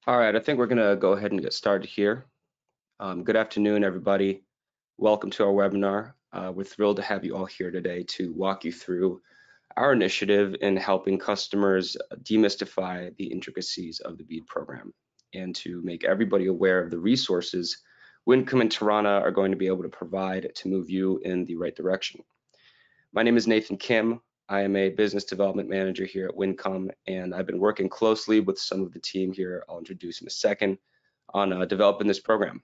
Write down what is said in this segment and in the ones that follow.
All right, I think we're going to go ahead and get started here. Good afternoon, everybody. Welcome to our webinar. We're thrilled to have you all here today to walk you through our initiative in helping customers demystify the intricacies of the BEAD program and to make everybody aware of the resources Winncom and Tarana are going to be able to provide to move you in the right direction. My name is Nathan Kim. I am a business development manager here at Winncom, and I've been working closely with some of the team here, I'll introduce in a second, on developing this program.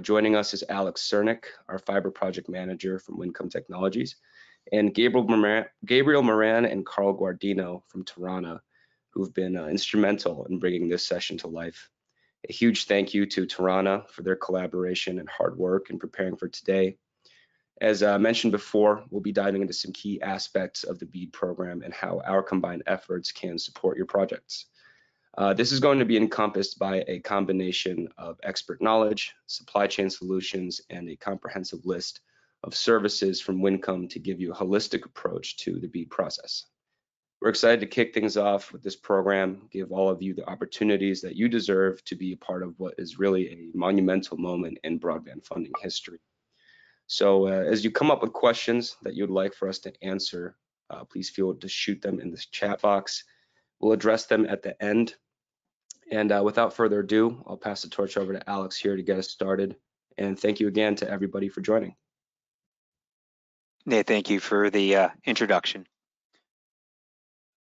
Joining us is Alex Cernick, our fiber project manager from Winncom Technologies, and Gabriel Moran and Carl Guardino from Tarana, who've been instrumental in bringing this session to life. A huge thank you to Tarana for their collaboration and hard work in preparing for today. As mentioned before, we'll be diving into some key aspects of the BEAD program and how our combined efforts can support your projects. This is going to be encompassed by a combination of expert knowledge, supply chain solutions, and a comprehensive list of services from Winncom to give you a holistic approach to the BEAD process. We're excited to kick things off with this program, give all of you the opportunities that you deserve to be a part of what is really a monumental moment in broadband funding history. So as you come up with questions that you'd like for us to answer, please feel to shoot them in the chat box. We'll address them at the end. And without further ado, I'll pass the torch over to Alex here to get us started. And thank you again to everybody for joining. Nate, thank you for the introduction.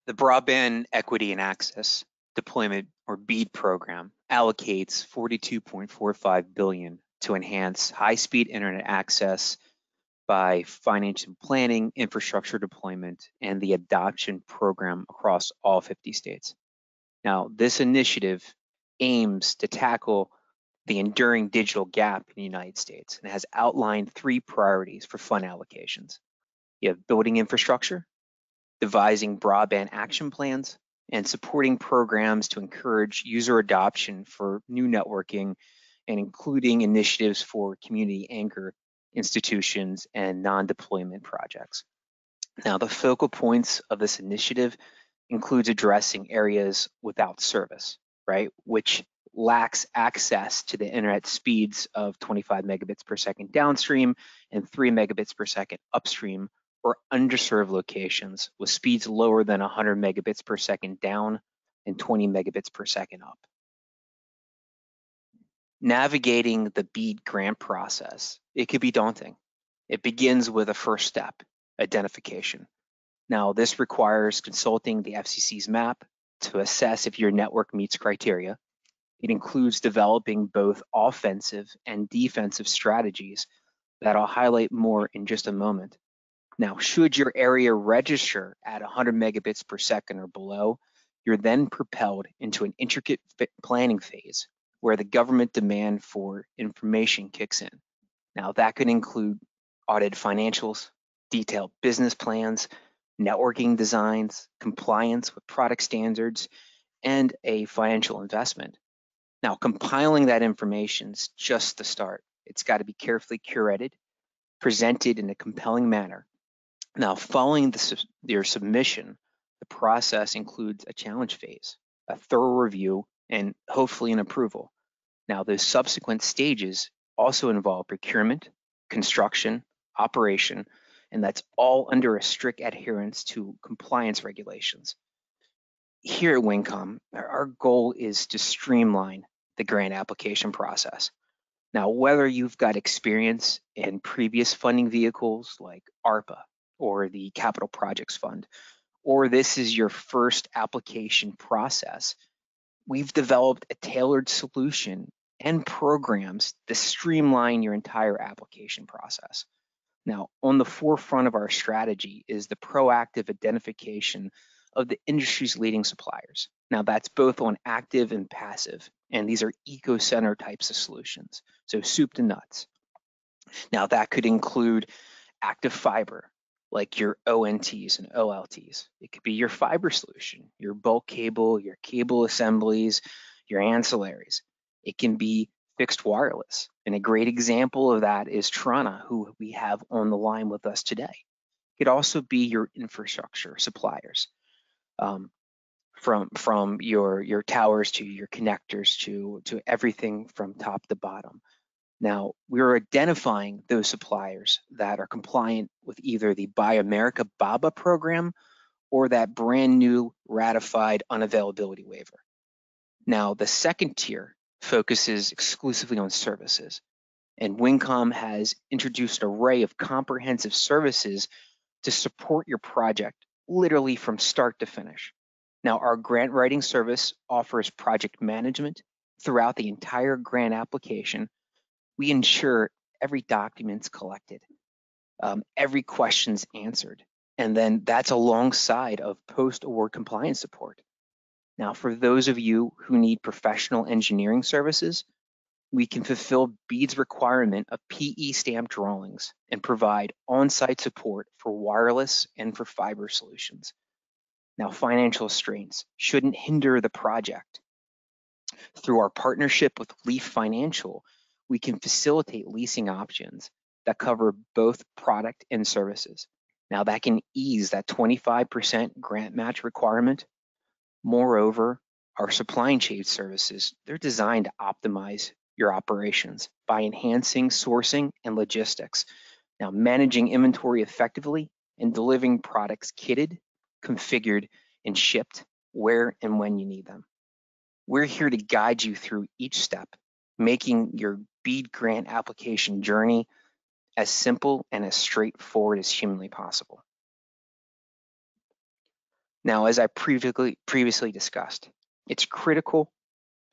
The Broadband Equity and Access Deployment, or BEAD program, allocates $42.45 billion to enhance high-speed internet access by financial planning, infrastructure deployment, and the adoption program across all 50 states. Now, this initiative aims to tackle the enduring digital gap in the United States and has outlined 3 priorities for fund allocations. You have building infrastructure, devising broadband action plans, and supporting programs to encourage user adoption for new networking, and including initiatives for community anchor institutions and non-deployment projects. Now, the focal points of this initiative includes addressing areas without service, right, which lacks access to the internet speeds of 25 megabits per second downstream and 3 megabits per second upstream, or underserved locations with speeds lower than 100 megabits per second down and 20 megabits per second up. Navigating the BEAD grant process, it could be daunting. It begins with a first step, identification. Now, this requires consulting the FCC's map to assess if your network meets criteria. It includes developing both offensive and defensive strategies that I'll highlight more in just a moment. Now, should your area register at 100 megabits per second or below, you're then propelled into an intricate planning phase where the government demand for information kicks in. Now, that could include audited financials, detailed business plans, networking designs, compliance with product standards, and a financial investment. Now, compiling that information is just the start. It's got to be carefully curated, presented in a compelling manner. Now, following your submission, the process includes a challenge phase, a thorough review, and hopefully an approval. Now, those subsequent stages also involve procurement, construction, operation, and that's all under a strict adherence to compliance regulations. Here at Winncom, our goal is to streamline the grant application process. Now, whether you've got experience in previous funding vehicles like ARPA or the Capital Projects Fund, or this is your first application process, we've developed a tailored solution and programs to streamline your entire application process. Now, on the forefront of our strategy is the proactive identification of the industry's leading suppliers. Now, that's both on active and passive, and these are eco-center types of solutions, so soup to nuts. Now, that could include active fiber, like your ONTs and OLTs. It could be your fiber solution, your bulk cable, your cable assemblies, your ancillaries. It can be fixed wireless. And a great example of that is Tarana, who we have on the line with us today. It could also be your infrastructure suppliers. from your towers to your connectors to everything from top to bottom. Now, we're identifying those suppliers that are compliant with either the Buy America BABA program or that brand new ratified unavailability waiver. Now, the second tier focuses exclusively on services, and Winncom has introduced an array of comprehensive services to support your project, literally from start to finish. Now, our grant writing service offers project management throughout the entire grant application. We ensure every document's collected, every question's answered, and then that's alongside of post-award compliance support. Now, for those of you who need professional engineering services, we can fulfill BEAD's requirement of PE stamp drawings and provide on-site support for wireless and for fiber solutions. Now, financial strains shouldn't hinder the project. Through our partnership with Leaf Financial, we can facilitate leasing options that cover both product and services. Now, that can ease that 25% grant match requirement. Moreover, our supply chain services, they're designed to optimize your operations by enhancing sourcing and logistics. Now, managing inventory effectively and delivering products kitted, configured, and shipped where and when you need them. We're here to guide you through each step, making your BEAD grant application journey as simple and as straightforward as humanly possible. Now, as I previously discussed, it's critical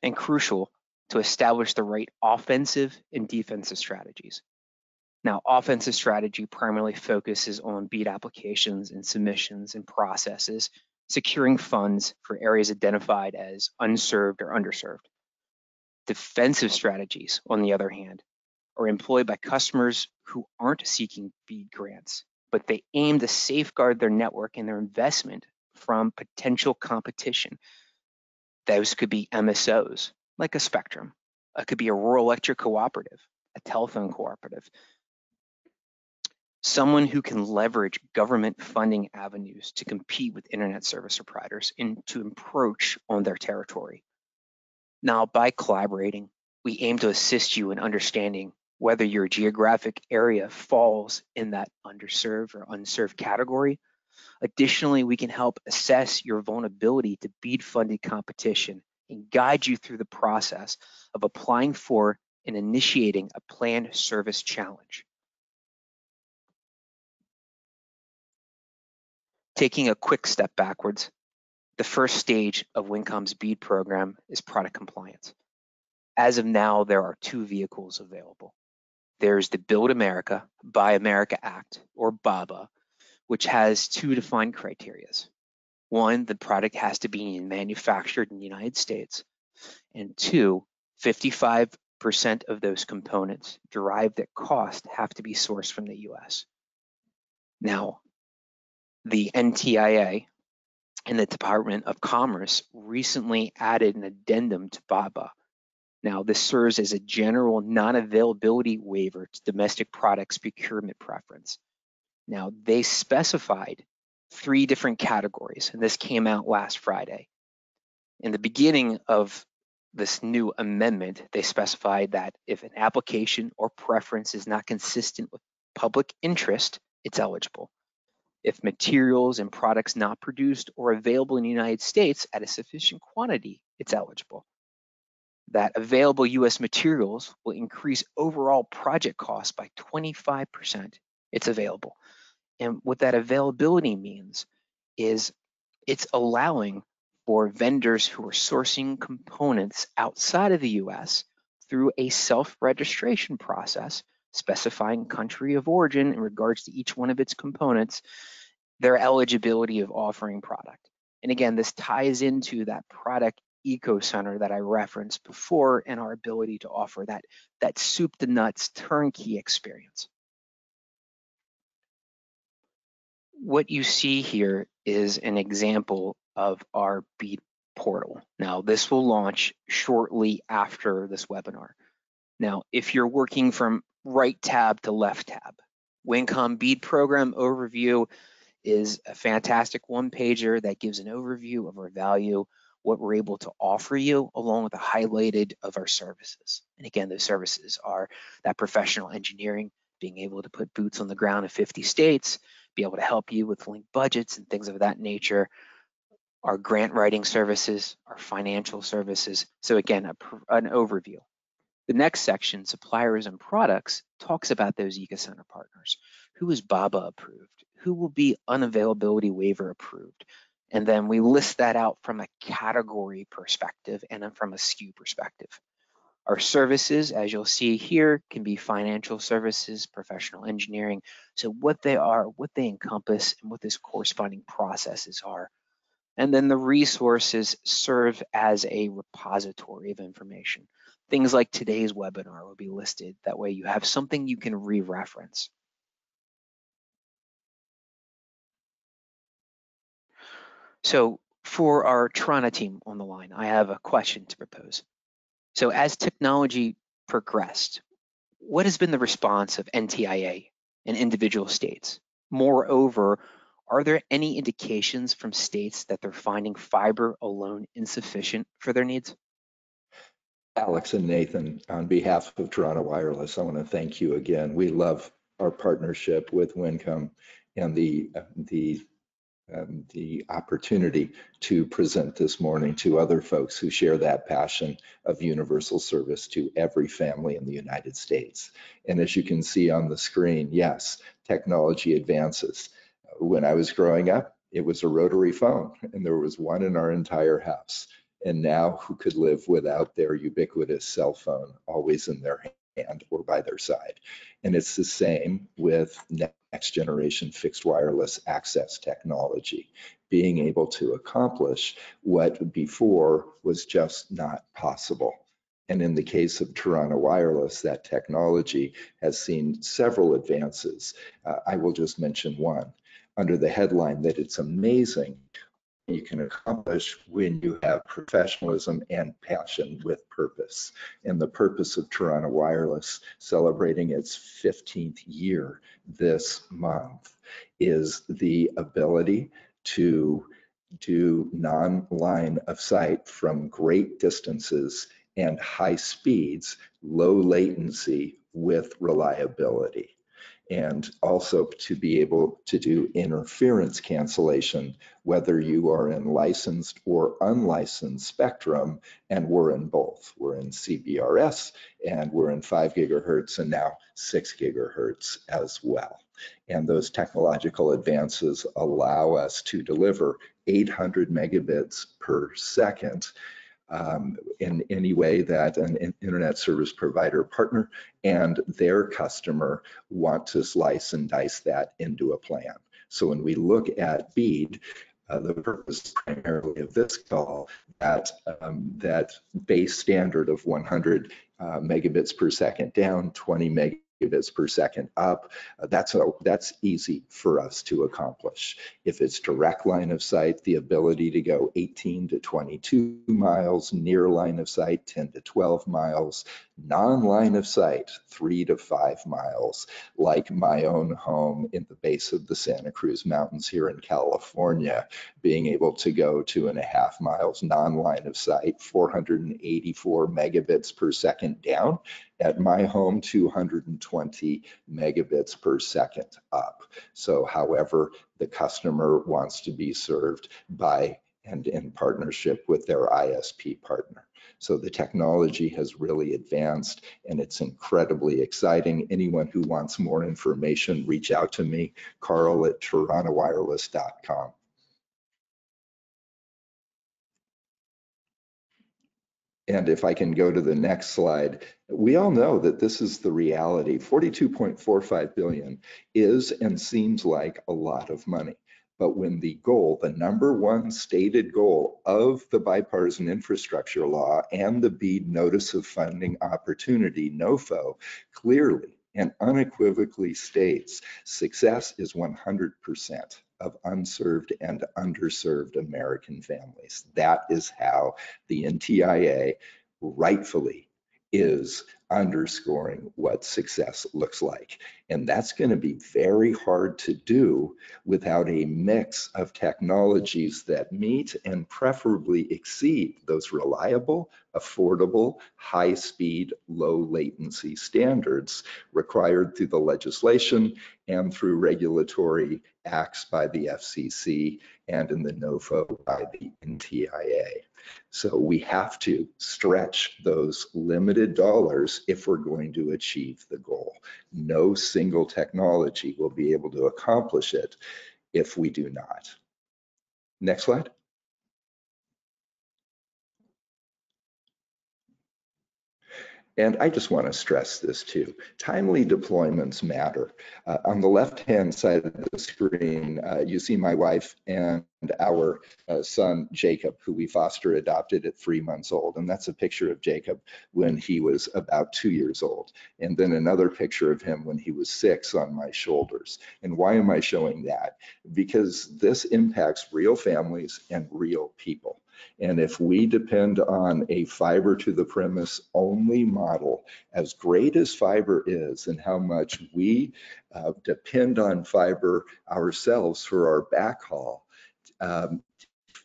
and crucial to establish the right offensive and defensive strategies. Now, offensive strategy primarily focuses on BEAD applications and submissions and processes, securing funds for areas identified as unserved or underserved. Defensive strategies, on the other hand, are employed by customers who aren't seeking BEAD grants, but they aim to safeguard their network and their investment from potential competition. Those could be MSOs, like a Spectrum. It could be a rural electric cooperative, a telephone cooperative, someone who can leverage government funding avenues to compete with internet service providers and to encroach on their territory. Now, by collaborating, we aim to assist you in understanding whether your geographic area falls in that underserved or unserved category. Additionally, we can help assess your vulnerability to BEAD-funded competition and guide you through the process of applying for and initiating a planned service challenge. Taking a quick step backwards, the first stage of Winncom's BEAD program is product compliance. As of now, there are two vehicles available. There's the Build America, Buy America Act, or BABA, which has two defined criteria. One, the product has to be manufactured in the United States, and two, 55% of those components derived at cost have to be sourced from the US. Now, the NTIA and the Department of Commerce recently added an addendum to BABA. Now, this serves as a general non-availability waiver to domestic products procurement preference. Now, they specified 3 different categories, and this came out last Friday. In the beginning of this new amendment, they specified that if an application or preference is not consistent with public interest, it's eligible. If materials and products not produced or available in the United States at a sufficient quantity, it's eligible. That available US materials will increase overall project costs by 25%. It's available. And what that availability means is it's allowing for vendors who are sourcing components outside of the US through a self-registration process, specifying country of origin in regards to each one of its components, their eligibility of offering product. And again, this ties into that product eco center that I referenced before and our ability to offer that soup to nuts turnkey experience. What you see here is an example of our BEAD portal. Now, this will launch shortly after this webinar. Now, if you're working from right tab to left tab, Winncom BEAD program overview is a fantastic one-pager that gives an overview of our value, what we're able to offer you, along with a highlighted of our services. And again, those services are that professional engineering, being able to put boots on the ground in 50 states, be able to help you with link budgets and things of that nature, our grant writing services, our financial services. So again, an overview. The next section, suppliers and products, talks about those EcoCenter partners. Who is BABA approved? Who will be unavailability waiver approved? And then we list that out from a category perspective and then from a SKU perspective. Our services, as you'll see here, can be financial services, professional engineering. So what they are, what they encompass, and what those corresponding processes are. And then the resources serve as a repository of information. Things like today's webinar will be listed. That way you have something you can re-reference. So for our Tarana team on the line, I have a question to propose. So as technology progressed, what has been the response of NTIA in individual states? Moreover, are there any indications from states that they're finding fiber alone insufficient for their needs? Alex and Nathan, on behalf of Tarana Wireless, I want to thank you again. We love our partnership with Winncom and the opportunity to present this morning to other folks who share that passion of universal service to every family in the United States. And as you can see on the screen, yes, technology advances. When I was growing up, it was a rotary phone, and there was one in our entire house. And now who could live without their ubiquitous cell phone always in their hand or by their side? And it's the same with next generation fixed wireless access technology, being able to accomplish what before was just not possible. And in the case of Tarana Wireless, that technology has seen several advances. I will just mention one under the headline that it's amazing you can accomplish when you have professionalism and passion with purpose. And the purpose of Tarana Wireless, celebrating its 15th year this month, is the ability to do non-line of sight from great distances and high speeds, low latency with reliability. And also to be able to do interference cancellation, whether you are in licensed or unlicensed spectrum, and we're in both. We're in CBRS, and we're in 5 gigahertz, and now 6 gigahertz as well. And those technological advances allow us to deliver 800 megabits per second in any way that an internet service provider partner and their customer want to slice and dice that into a plan. So when we look at BEAD, the purpose primarily of this call, that base standard of 100 megabits per second down, 20 megabits per second up, that's easy for us to accomplish. If it's direct line of sight, the ability to go 18 to 22 miles, near line of sight, 10 to 12 miles, non-line of sight, 3 to 5 miles, like my own home in the base of the Santa Cruz Mountains here in California, being able to go 2.5 miles non-line of sight, 484 megabits per second down. At my home, 220 megabits per second up. So however the customer wants to be served by and in partnership with their ISP partner. So the technology has really advanced and it's incredibly exciting. Anyone who wants more information, reach out to me, carl@taranawireless.com. And if I can go to the next slide, we all know that this is the reality. 42.45 billion is and seems like a lot of money. But when the goal, the #1 stated goal of the bipartisan infrastructure law and the BEAD notice of funding opportunity, NOFO, clearly and unequivocally states success is 100% of unserved and underserved American families. That is how the NTIA rightfully is underscoring what success looks like. And that's going to be very hard to do without a mix of technologies that meet and preferably exceed those reliable, affordable, high-speed, low-latency standards required through the legislation and through regulatory acts by the FCC and in the NOFO by the NTIA. So we have to stretch those limited dollars if we're going to achieve the goal. No single technology will be able to accomplish it if we do not. Next slide. And I just want to stress this too. Timely deployments matter. On the left-hand side of the screen, you see my wife and our son, Jacob, who we foster adopted at 3 months old. And that's a picture of Jacob when he was about 2 years old. And then another picture of him when he was 6 on my shoulders. And why am I showing that? Because this impacts real families and real people. And if we depend on a fiber to the premise only model, as great as fiber is and how much we depend on fiber ourselves for our backhaul,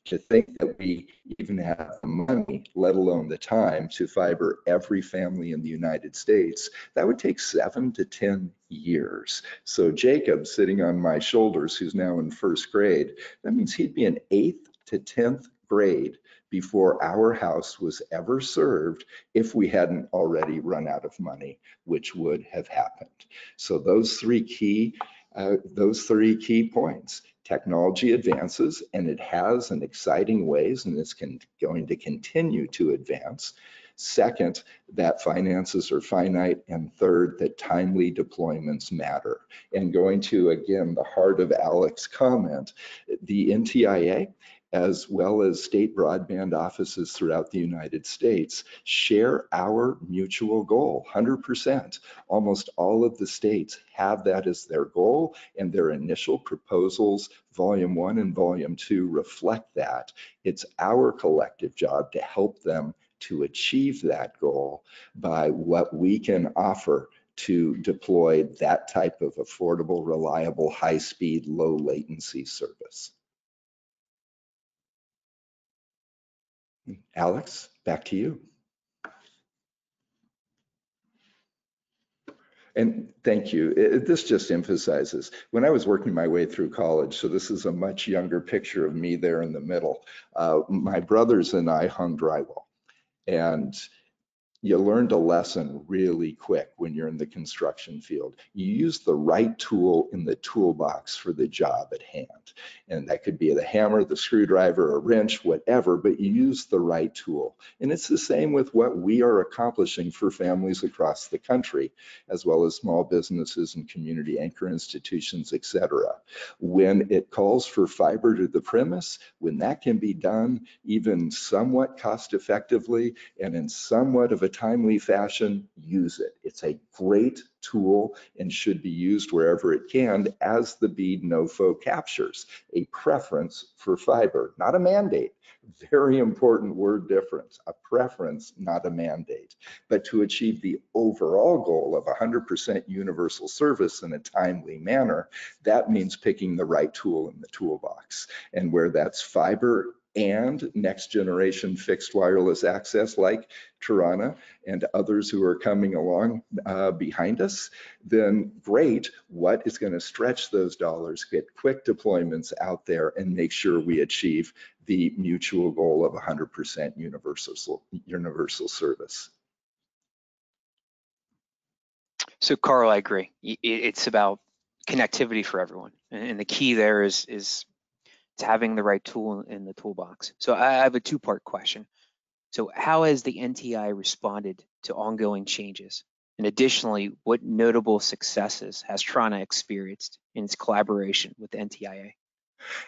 to think that we even have the money, let alone the time, to fiber every family in the United States, that would take 7 to 10 years. So Jacob, sitting on my shoulders, who's now in 1st grade, that means he'd be in 8th to 10th grade before our house was ever served if we hadn't already run out of money, which would have happened. So those three key points. Technology advances, and it has in exciting ways, and it's going to continue to advance. Second, that finances are finite. And third, that timely deployments matter. And going to, again, the heart of Alex's comment, the NTIA, as well as state broadband offices throughout the United States, share our mutual goal, 100%. Almost all of the states have that as their goal, and their initial proposals, Volume 1 and Volume 2, reflect that. It's our collective job to help them to achieve that goal by what we can offer to deploy that type of affordable, reliable, high-speed, low-latency service. Alex, back to you. And thank you. This just emphasizes, when I was working my way through college, so this is a much younger picture of me there in the middle, my brothers and I hung drywall. And you learned a lesson really quick when you're in the construction field. You use the right tool in the toolbox for the job at hand. And that could be the hammer, the screwdriver, a wrench, whatever, but you use the right tool. And it's the same with what we are accomplishing for families across the country, as well as small businesses and community anchor institutions, etc. When it calls for fiber to the premise, when that can be done even somewhat cost effectively and in somewhat of a timely fashion, use it. It's a great tool and should be used wherever it can, as the BEAD NOFO captures a preference for fiber, not a mandate. Very important word difference, a preference, not a mandate. But to achieve the overall goal of 100% universal service in a timely manner, that means picking the right tool in the toolbox. And where that's fiber and next generation fixed wireless access like Tarana and others who are coming along behind us, then great. What is going to stretch those dollars, get quick deployments out there, and make sure we achieve the mutual goal of 100% universal service? So Carl, I agree. It's about connectivity for everyone. And the key there is having the right tool in the toolbox. So I have a two-part question. So how has the NTIA responded to ongoing changes? And additionally, what notable successes has Tarana experienced in its collaboration with the NTIA?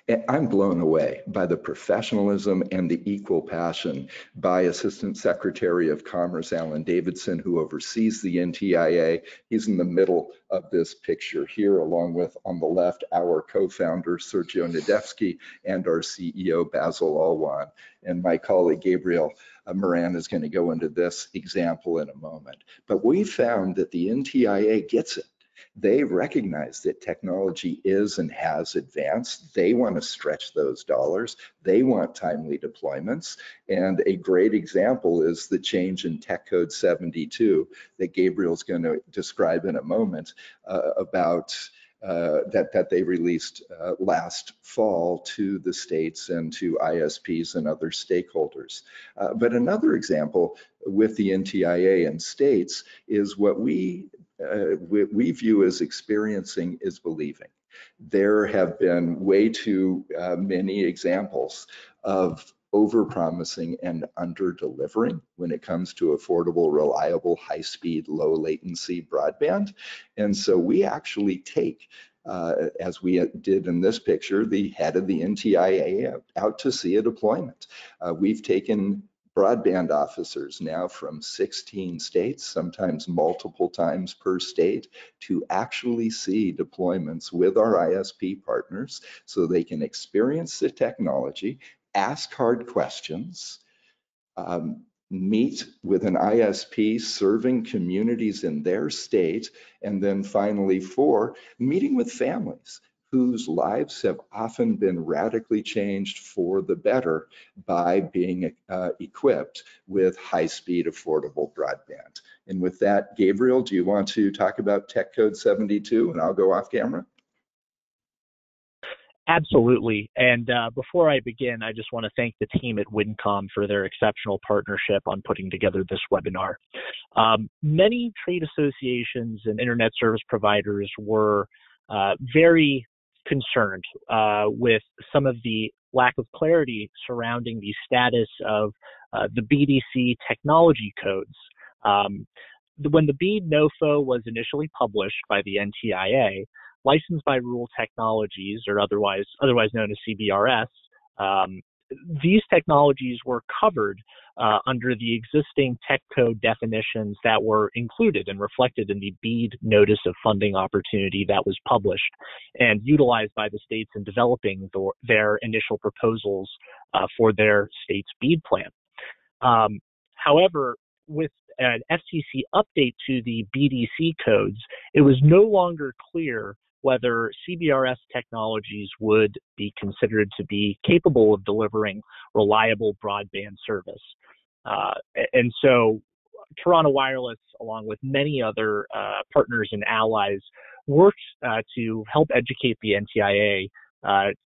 I'm blown away by the professionalism and the equal passion by Assistant Secretary of Commerce Alan Davidson, who oversees the NTIA. He's in the middle of this picture here, along with, on the left, our co-founder Sergio Nadevsky and our CEO Basil Alwan. And my colleague Gabriel Moran is going to go into this example in a moment. But we found that the NTIA gets it. They recognize that technology is and has advanced. They want to stretch those dollars. They want timely deployments. And a great example is the change in Tech Code 72 that Gabriel's going to describe in a moment about that they released last fall to the states and to ISPs and other stakeholders. But another example with the NTIA and states is what we view as experiencing is believing. There have been way too many examples of over-promising and under-delivering when it comes to affordable, reliable, high-speed, low-latency broadband. And so we actually take, as we did in this picture, the head of the NTIA out to see a deployment. We've taken broadband officers now from 16 states, sometimes multiple times per state, to actually see deployments with our ISP partners so they can experience the technology, ask hard questions, meet with an ISP serving communities in their state, and then finally 4, meeting with families whose lives have often been radically changed for the better by being equipped with high-speed, affordable broadband. And with that, Gabriel, do you want to talk about Tech Code 72, and I'll go off camera? Absolutely. And before I begin, I just want to thank the team at Winncom for their exceptional partnership on putting together this webinar. Many trade associations and internet service providers were very concerned with some of the lack of clarity surrounding the status of the BDC technology codes. When the BEAD NOFO was initially published by the NTIA, Licensed by Rule Technologies, or otherwise known as CBRS, these technologies were covered under the existing tech code definitions that were included and reflected in the BEAD Notice of Funding Opportunity that was published and utilized by the states in developing their initial proposals for their state's BEAD plan. However, with an FCC update to the BDC codes, it was no longer clear whether CBRS technologies would be considered to be capable of delivering reliable broadband service. And so Tarana Wireless, along with many other partners and allies, worked to help educate the NTIA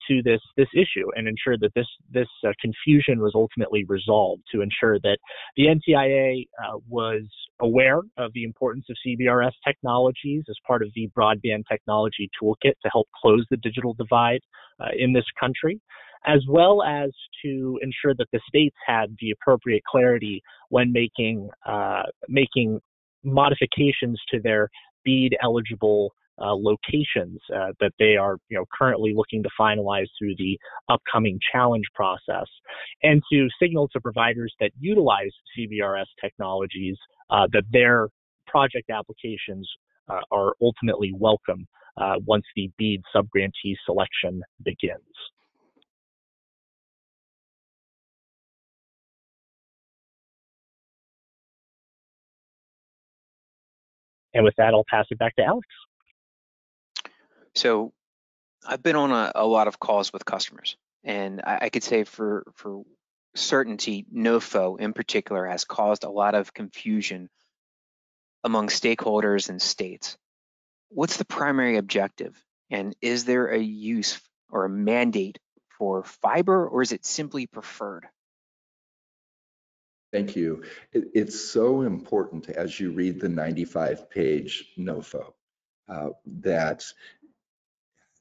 to this issue and ensure that this confusion was ultimately resolved, to ensure that the NTIA was aware of the importance of CBRS technologies as part of the broadband technology toolkit to help close the digital divide in this country, as well as to ensure that the states had the appropriate clarity when making modifications to their BEAD eligible locations that they are currently looking to finalize through the upcoming challenge process, and to signal to providers that utilize CBRS technologies that their project applications are ultimately welcome once the BEAD subgrantee selection begins. And with that, I'll pass it back to Alex. So I've been on a lot of calls with customers, and I could say for certainty, NOFO in particular has caused a lot of confusion among stakeholders and states. What's the primary objective? And is there a use or a mandate for fiber, or is it simply preferred? Thank you. It's so important as you read the 95-page NOFO that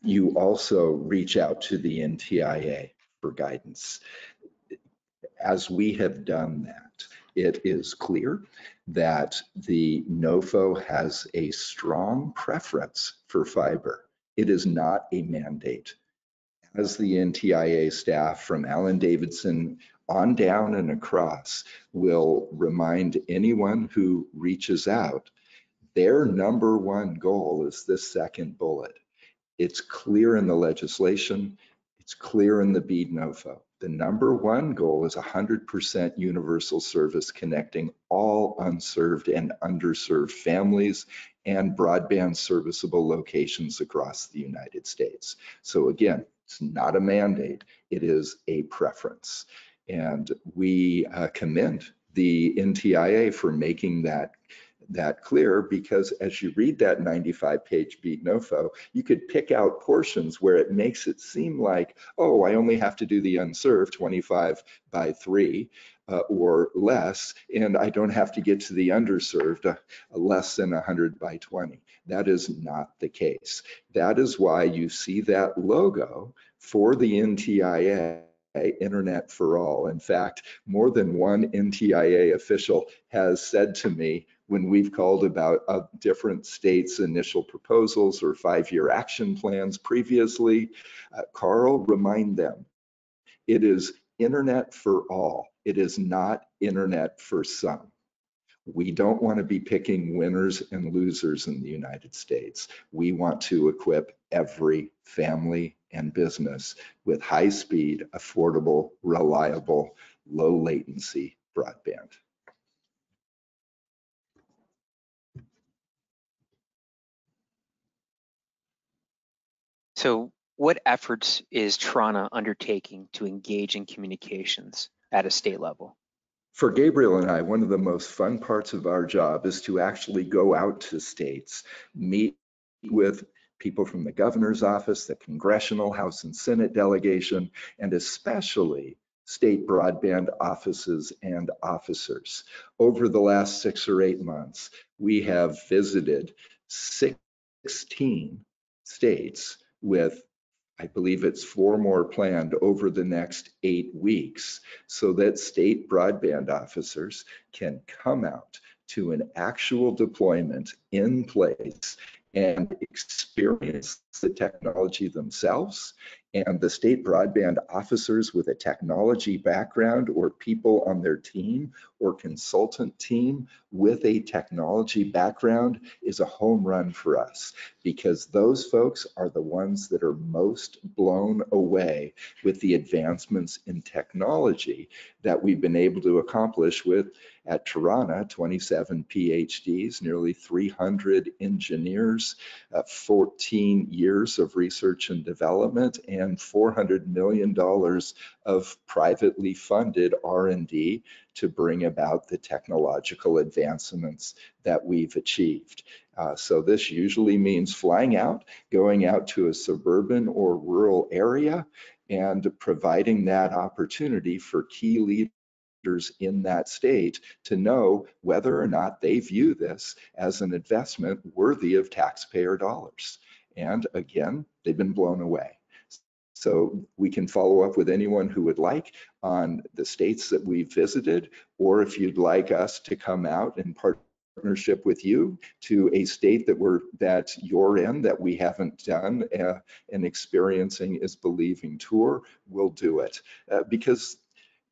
you also reach out to the NTIA for guidance. As we have done that, it is clear that the NOFO has a strong preference for fiber. It is not a mandate. As the NTIA staff from Alan Davidson on down and across will remind anyone who reaches out, their #1 goal is this second bullet. It's clear in the legislation, it's clear in the BEAD NOFO. The number one goal is 100% universal service connecting all unserved and underserved families and broadband serviceable locations across the United States. So again, it's not a mandate, it is a preference. And we commend the NTIA for making that clear, because as you read that 95-page BEAD NOFO, you could pick out portions where it makes it seem like, oh, I only have to do the unserved 25 by 3 or less, and I don't have to get to the underserved less than 100 by 20. That is not the case. That is why you see that logo for the NTIA, Internet for All. In fact, more than one NTIA official has said to me when we've called about different states' initial proposals or 5-year action plans previously, Carl, remind them, it is Internet for all. It is not Internet for some. We don't want to be picking winners and losers in the United States. We want to equip every family and business with high-speed, affordable, reliable, low-latency broadband. So what efforts is Tarana undertaking to engage in communications at a state level? For Gabriel and I, one of the most fun parts of our job is to actually go out to states, meet with people from the governor's office, the congressional, House and Senate delegation, and especially state broadband offices and officers. Over the last 6 or 8 months, we have visited 16 states with, I believe it's 4 more planned over the next 8 weeks, so that state broadband officers can come out to an actual deployment in place and experience the technology themselves. And the state broadband officers with a technology background or people on their team or consultant team with a technology background is a home run for us, because those folks are the ones that are most blown away with the advancements in technology that we've been able to accomplish with, at Tarana, 27 PhDs, nearly 300 engineers, 14 years of research and development, and $400 million of privately funded R&D to bring about the technological advancements that we've achieved. So this usually means flying out, going out to a suburban or rural area, and providing that opportunity for key leaders in that state to know whether or not they view this as an investment worthy of taxpayer dollars. And again, they've been blown away. So we can follow up with anyone who would like on the states that we've visited, or if you'd like us to come out and partnership with you to a state that you're in that we haven't done an experiencing is believing tour, we'll do it. Because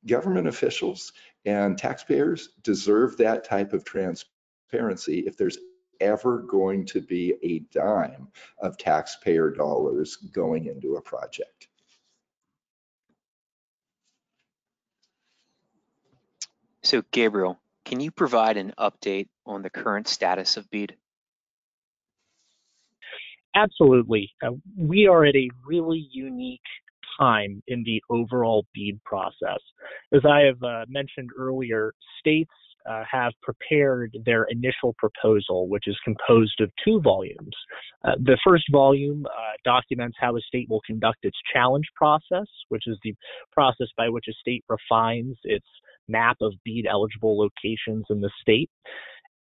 government officials and taxpayers deserve that type of transparency if there's ever going to be a dime of taxpayer dollars going into a project. So Gabriel, can you provide an update on the current status of BEAD? Absolutely. We are at a really unique time in the overall BEAD process. As I have mentioned earlier, states have prepared their initial proposal, which is composed of 2 volumes. The first volume documents how a state will conduct its challenge process, which is the process by which a state refines its map of BEAD eligible locations in the state.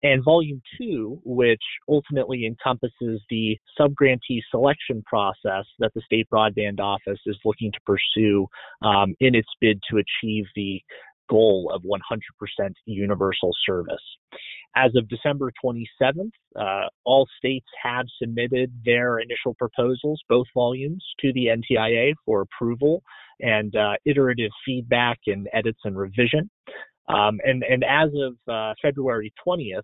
And volume 2, which ultimately encompasses the subgrantee selection process that the State Broadband Office is looking to pursue in its bid to achieve the goal of 100% universal service. As of December 27th, all states have submitted their initial proposals, both volumes, to the NTIA for approval and iterative feedback and edits and revision. And as of February 20th,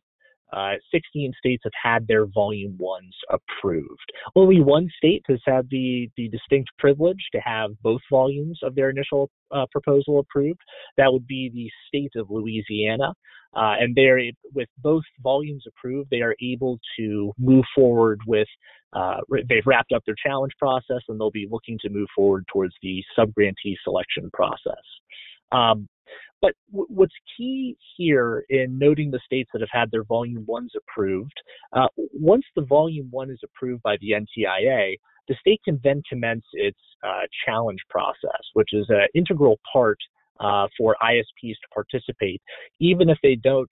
16 states have had their Volume 1s approved. Only one state has had the distinct privilege to have both volumes of their initial proposal approved. That would be the state of Louisiana. And with both volumes approved, they are able to move forward with, they've wrapped up their challenge process, and they'll be looking to move forward towards the subgrantee selection process. But what's key here in noting the states that have had their Volume 1s approved, once the Volume 1 is approved by the NTIA, the state can then commence its challenge process, which is an integral part for ISPs to participate, even if they don't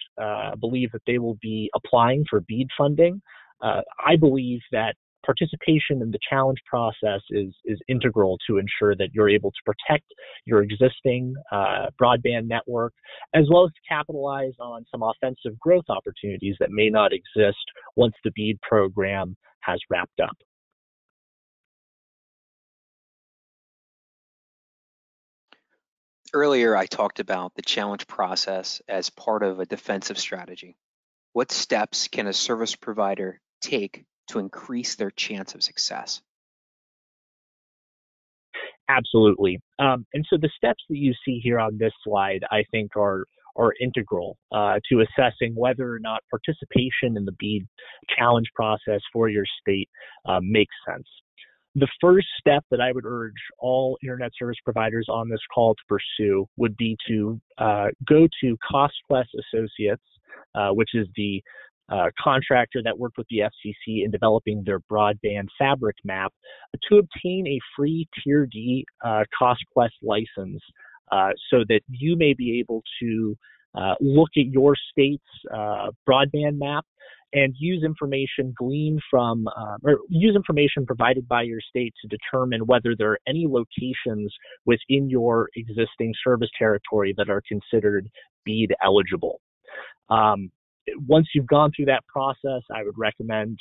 believe that they will be applying for BEAD funding. I believe that participation in the challenge process is integral to ensure that you're able to protect your existing broadband network, as well as to capitalize on some offensive growth opportunities that may not exist once the BEAD program has wrapped up. Earlier, I talked about the challenge process as part of a defensive strategy. What steps can a service provider take to increase their chance of success? Absolutely. And so the steps that you see here on this slide, I think, are integral to assessing whether or not participation in the BEAD challenge process for your state makes sense. The first step that I would urge all internet service providers on this call to pursue would be to go to CostQuest Associates, which is the contractor that worked with the FCC in developing their broadband fabric map, to obtain a free Tier D CostQuest license so that you may be able to look at your state's broadband map and use information gleaned from, or use information provided by your state to determine whether there are any locations within your existing service territory that are considered BEAD eligible. Once you've gone through that process, I would recommend,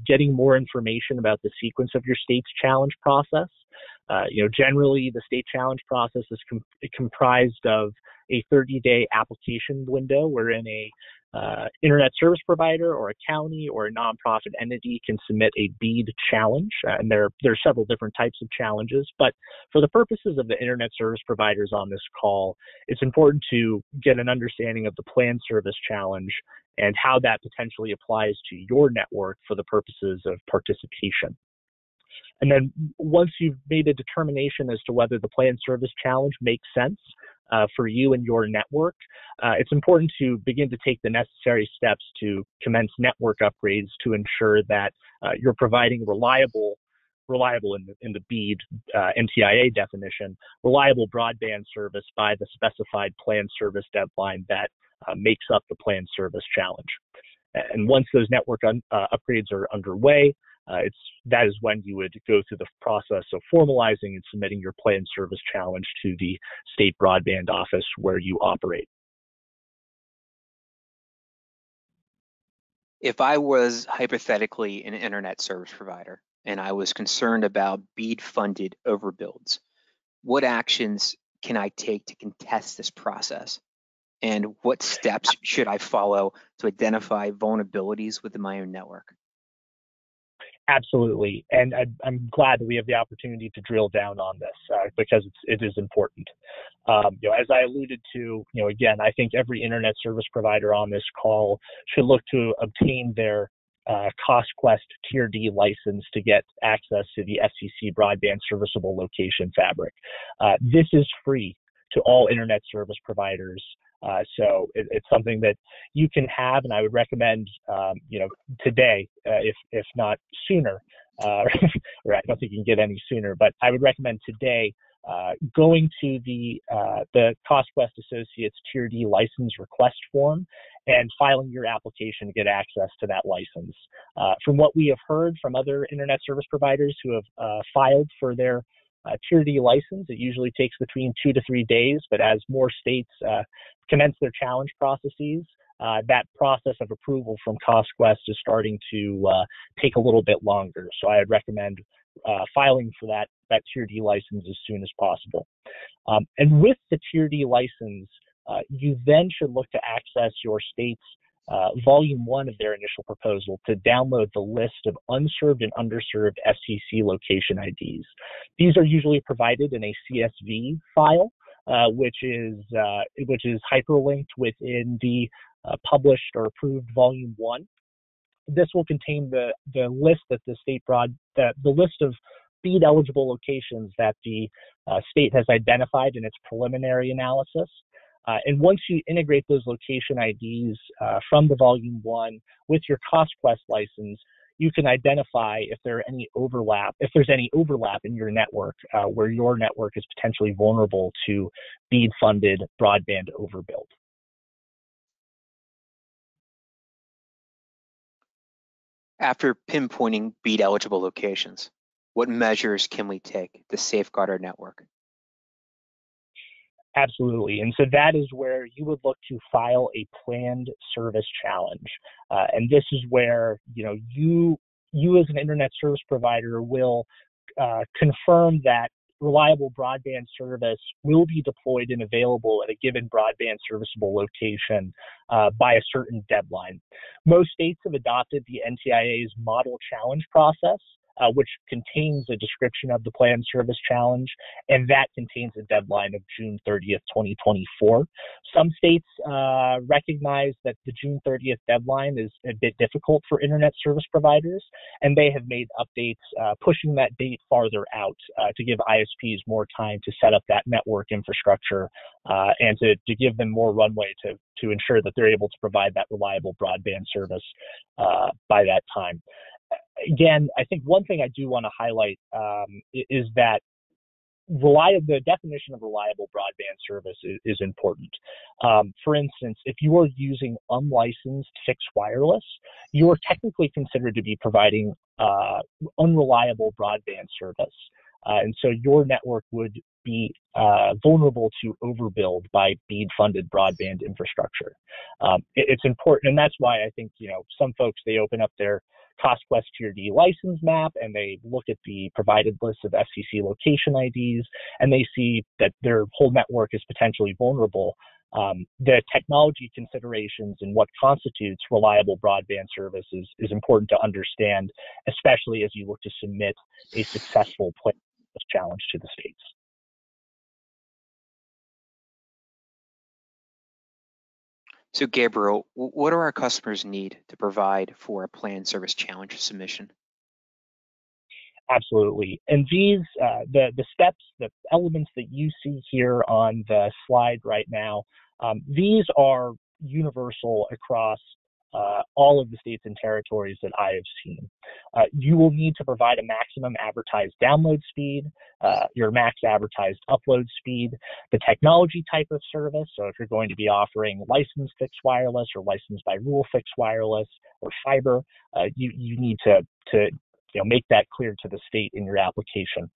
getting more information about the sequence of your state's challenge process. Generally, the state challenge process is comprised of a 30-day application window wherein a internet service provider or a county or a nonprofit entity can submit a BEAD challenge. And there are several different types of challenges, but for the purposes of the internet service providers on this call, it's important to get an understanding of the planned service challenge and how that potentially applies to your network for the purposes of participation. And then once you've made a determination as to whether the planned service challenge makes sense for you and your network, it's important to begin to take the necessary steps to commence network upgrades to ensure that you're providing reliable in the BEAD NTIA definition, reliable broadband service by the specified planned service deadline that makes up the planned service challenge. And once those network upgrades are underway, that is when you would go through the process of formalizing and submitting your planned service challenge to the state broadband office where you operate. If I was hypothetically an internet service provider and I was concerned about BEAD-funded overbuilds, what actions can I take to contest this process? And what steps should I follow to identify vulnerabilities within my own network? Absolutely, and I'm glad that we have the opportunity to drill down on this because it is important. As I alluded to, again, I think every internet service provider on this call should look to obtain their CostQuest Tier D license to get access to the FCC Broadband Serviceable Location Fabric. This is free to all internet service providers. So it's something that you can have, and I would recommend, today, if not sooner, or I don't think you can get any sooner, but I would recommend today going to the CostQuest Associates Tier D license request form and filing your application to get access to that license. From what we have heard from other internet service providers who have filed for their Tier D license, it usually takes between 2 to 3 days, but as more states commence their challenge processes, that process of approval from CostQuest is starting to take a little bit longer. So I would recommend filing for that Tier D license as soon as possible. And with the Tier D license, you then should look to access your state's Volume 1 of their initial proposal to download the list of unserved and underserved FCC location IDs. These are usually provided in a CSV file, which is hyperlinked within the published or approved Volume 1. This will contain the list that the list of BEAD eligible locations that the state has identified in its preliminary analysis. And once you integrate those location IDs from the Volume 1 with your CostQuest license, you can identify if there's any overlap in your network where your network is potentially vulnerable to BEAD-funded broadband overbuild. After pinpointing BEAD eligible locations, what measures can we take to safeguard our network? Absolutely. And so that is where you would look to file a planned service challenge. And this is where, you as an internet service provider will confirm that reliable broadband service will be deployed and available at a given broadband serviceable location by a certain deadline. Most states have adopted the NTIA's model challenge process, which contains a description of the planned service challenge, and that contains a deadline of June 30th, 2024. Some states recognize that the June 30th deadline is a bit difficult for internet service providers, and they have made updates pushing that date farther out to give ISPs more time to set up that network infrastructure and to give them more runway to ensure that they're able to provide that reliable broadband service by that time. Again, I think one thing I do want to highlight is that the definition of reliable broadband service is important. For instance, if you are using unlicensed fixed wireless, you are technically considered to be providing unreliable broadband service. And so your network would be vulnerable to overbuild by BEAD-funded broadband infrastructure. It's important, and that's why I think some folks, they open up their CostQuest Tier D license map and they look at the provided list of FCC location IDs and they see that their whole network is potentially vulnerable. The technology considerations and what constitutes reliable broadband service is important to understand, especially as you look to submit a successful plan challenge to the states. So Gabriel, what do our customers need to provide for a planned service challenge submission? Absolutely. And these, the steps, the elements that you see here on the slide right now, these are universal across all of the states and territories that I have seen. You will need to provide a maximum advertised download speed, your max advertised upload speed, the technology type of service. So if you're going to be offering licensed fixed wireless or licensed by rule fixed wireless or fiber, you need to make that clear to the state in your application.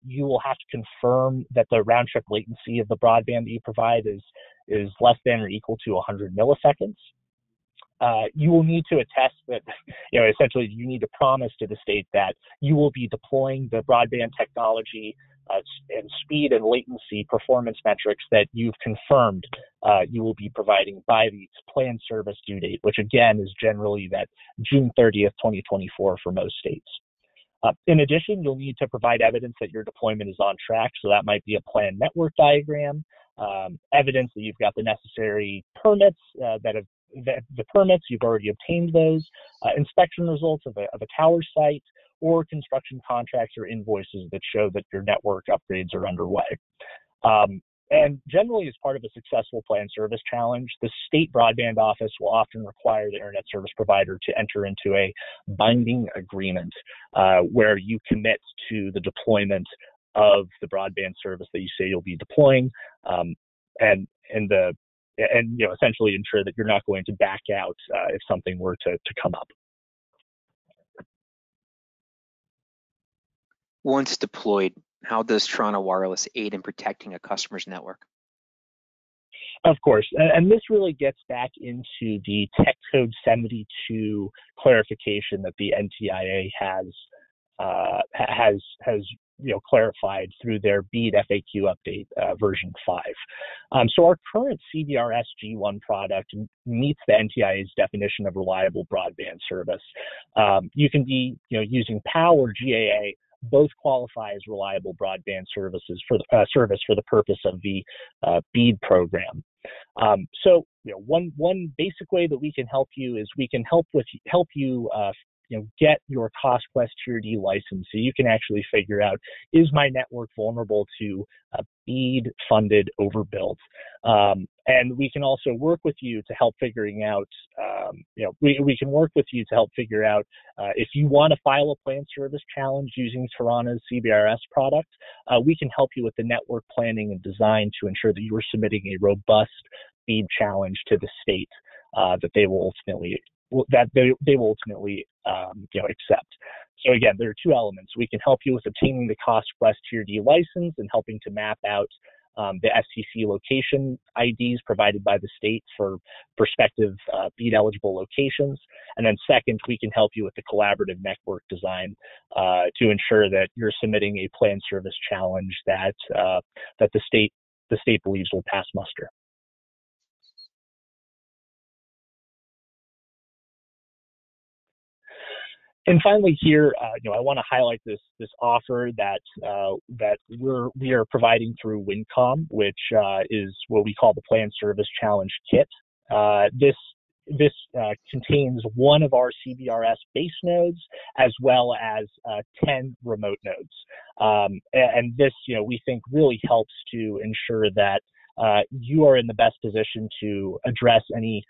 You will have to confirm that the round trip latency of the broadband that you provide is less than or equal to 100 milliseconds. You will need to attest that, essentially you need to promise to the state that you will be deploying the broadband technology and speed and latency performance metrics that you've confirmed you will be providing by the planned service due date, which again is generally that June 30th, 2024 for most states. In addition, you'll need to provide evidence that your deployment is on track. So that might be a planned network diagram, evidence that you've got the necessary permits the permits, you've already obtained those, inspection results of a tower site, or construction contracts or invoices that show that your network upgrades are underway. And generally, as part of a successful planned service challenge, the state broadband office will often require the internet service provider to enter into a binding agreement where you commit to the deployment of the broadband service that you say you'll be deploying, and essentially ensure that you're not going to back out if something were to come up. Once deployed, how does Tarana Wireless aid in protecting a customer's network? Of course, and this really gets back into the Tech Code 72 clarification that the NTIA has clarified through their BEAD FAQ update version 5. So our current CBRS G1 product meets the NTIA's definition of reliable broadband service. You can be using POW or GAA. Both qualify as reliable broadband services for the purpose of the BEAD program. So one basic way that we can help you is we can help you get your Cost Quest Tier D license, so you can actually figure out, is my network vulnerable to a BEAD funded overbuild? And we can also work with you to help figuring out, we can work with you to help figure out if you want to file a planned service challenge using Tarana's CBRS product, we can help you with the network planning and design to ensure that you are submitting a robust BEAD challenge to the state that they will ultimately accept. So again, there are two elements. We can help you with obtaining the Cost Quest Tier D license and helping to map out the FCC location IDs provided by the state for prospective BEAD eligible locations. And then second, we can help you with the collaborative network design to ensure that you're submitting a planned service challenge that the state believes will pass muster. And finally, here, I want to highlight this offer that we are providing through Winncom, which is what we call the Planned Service Challenge Kit. This contains one of our CBRS base nodes as well as 10 remote nodes, and this, we think, really helps to ensure that you are in the best position to address any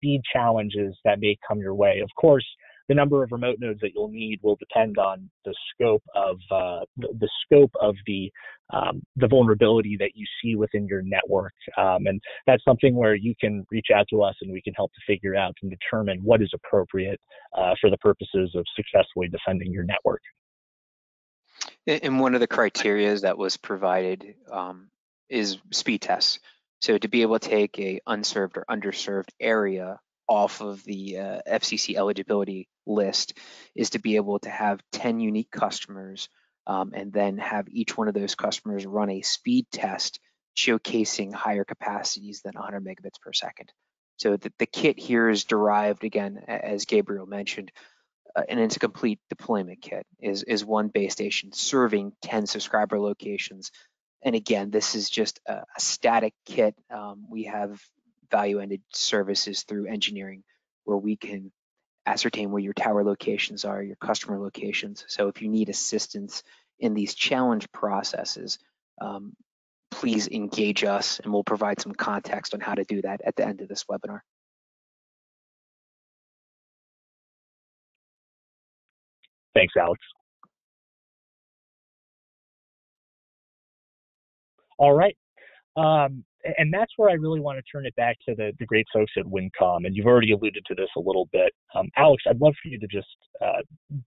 BEAD challenges that may come your way. Of course, the number of remote nodes that you'll need will depend on the scope of the vulnerability that you see within your network, and that's something where you can reach out to us and we can help to figure out and determine what is appropriate for the purposes of successfully defending your network. And one of the criteria that was provided is speed tests. So to be able to take a unserved or underserved area off of the FCC eligibility list is to be able to have 10 unique customers and then have each one of those customers run a speed test showcasing higher capacities than 100 megabits per second. So the kit here is derived, again, as Gabriel mentioned, and it's a complete deployment kit, is one base station serving 10 subscriber locations. And again, this is just a static kit. We have value-added services through engineering where we can ascertain where your tower locations are, your customer locations. So if you need assistance in these challenge processes, please engage us and we'll provide some context on how to do that at the end of this webinar. Thanks, Alex. All right. And that's where I really want to turn it back to the great folks at Winncom. And you've already alluded to this a little bit. Alex, I'd love for you to just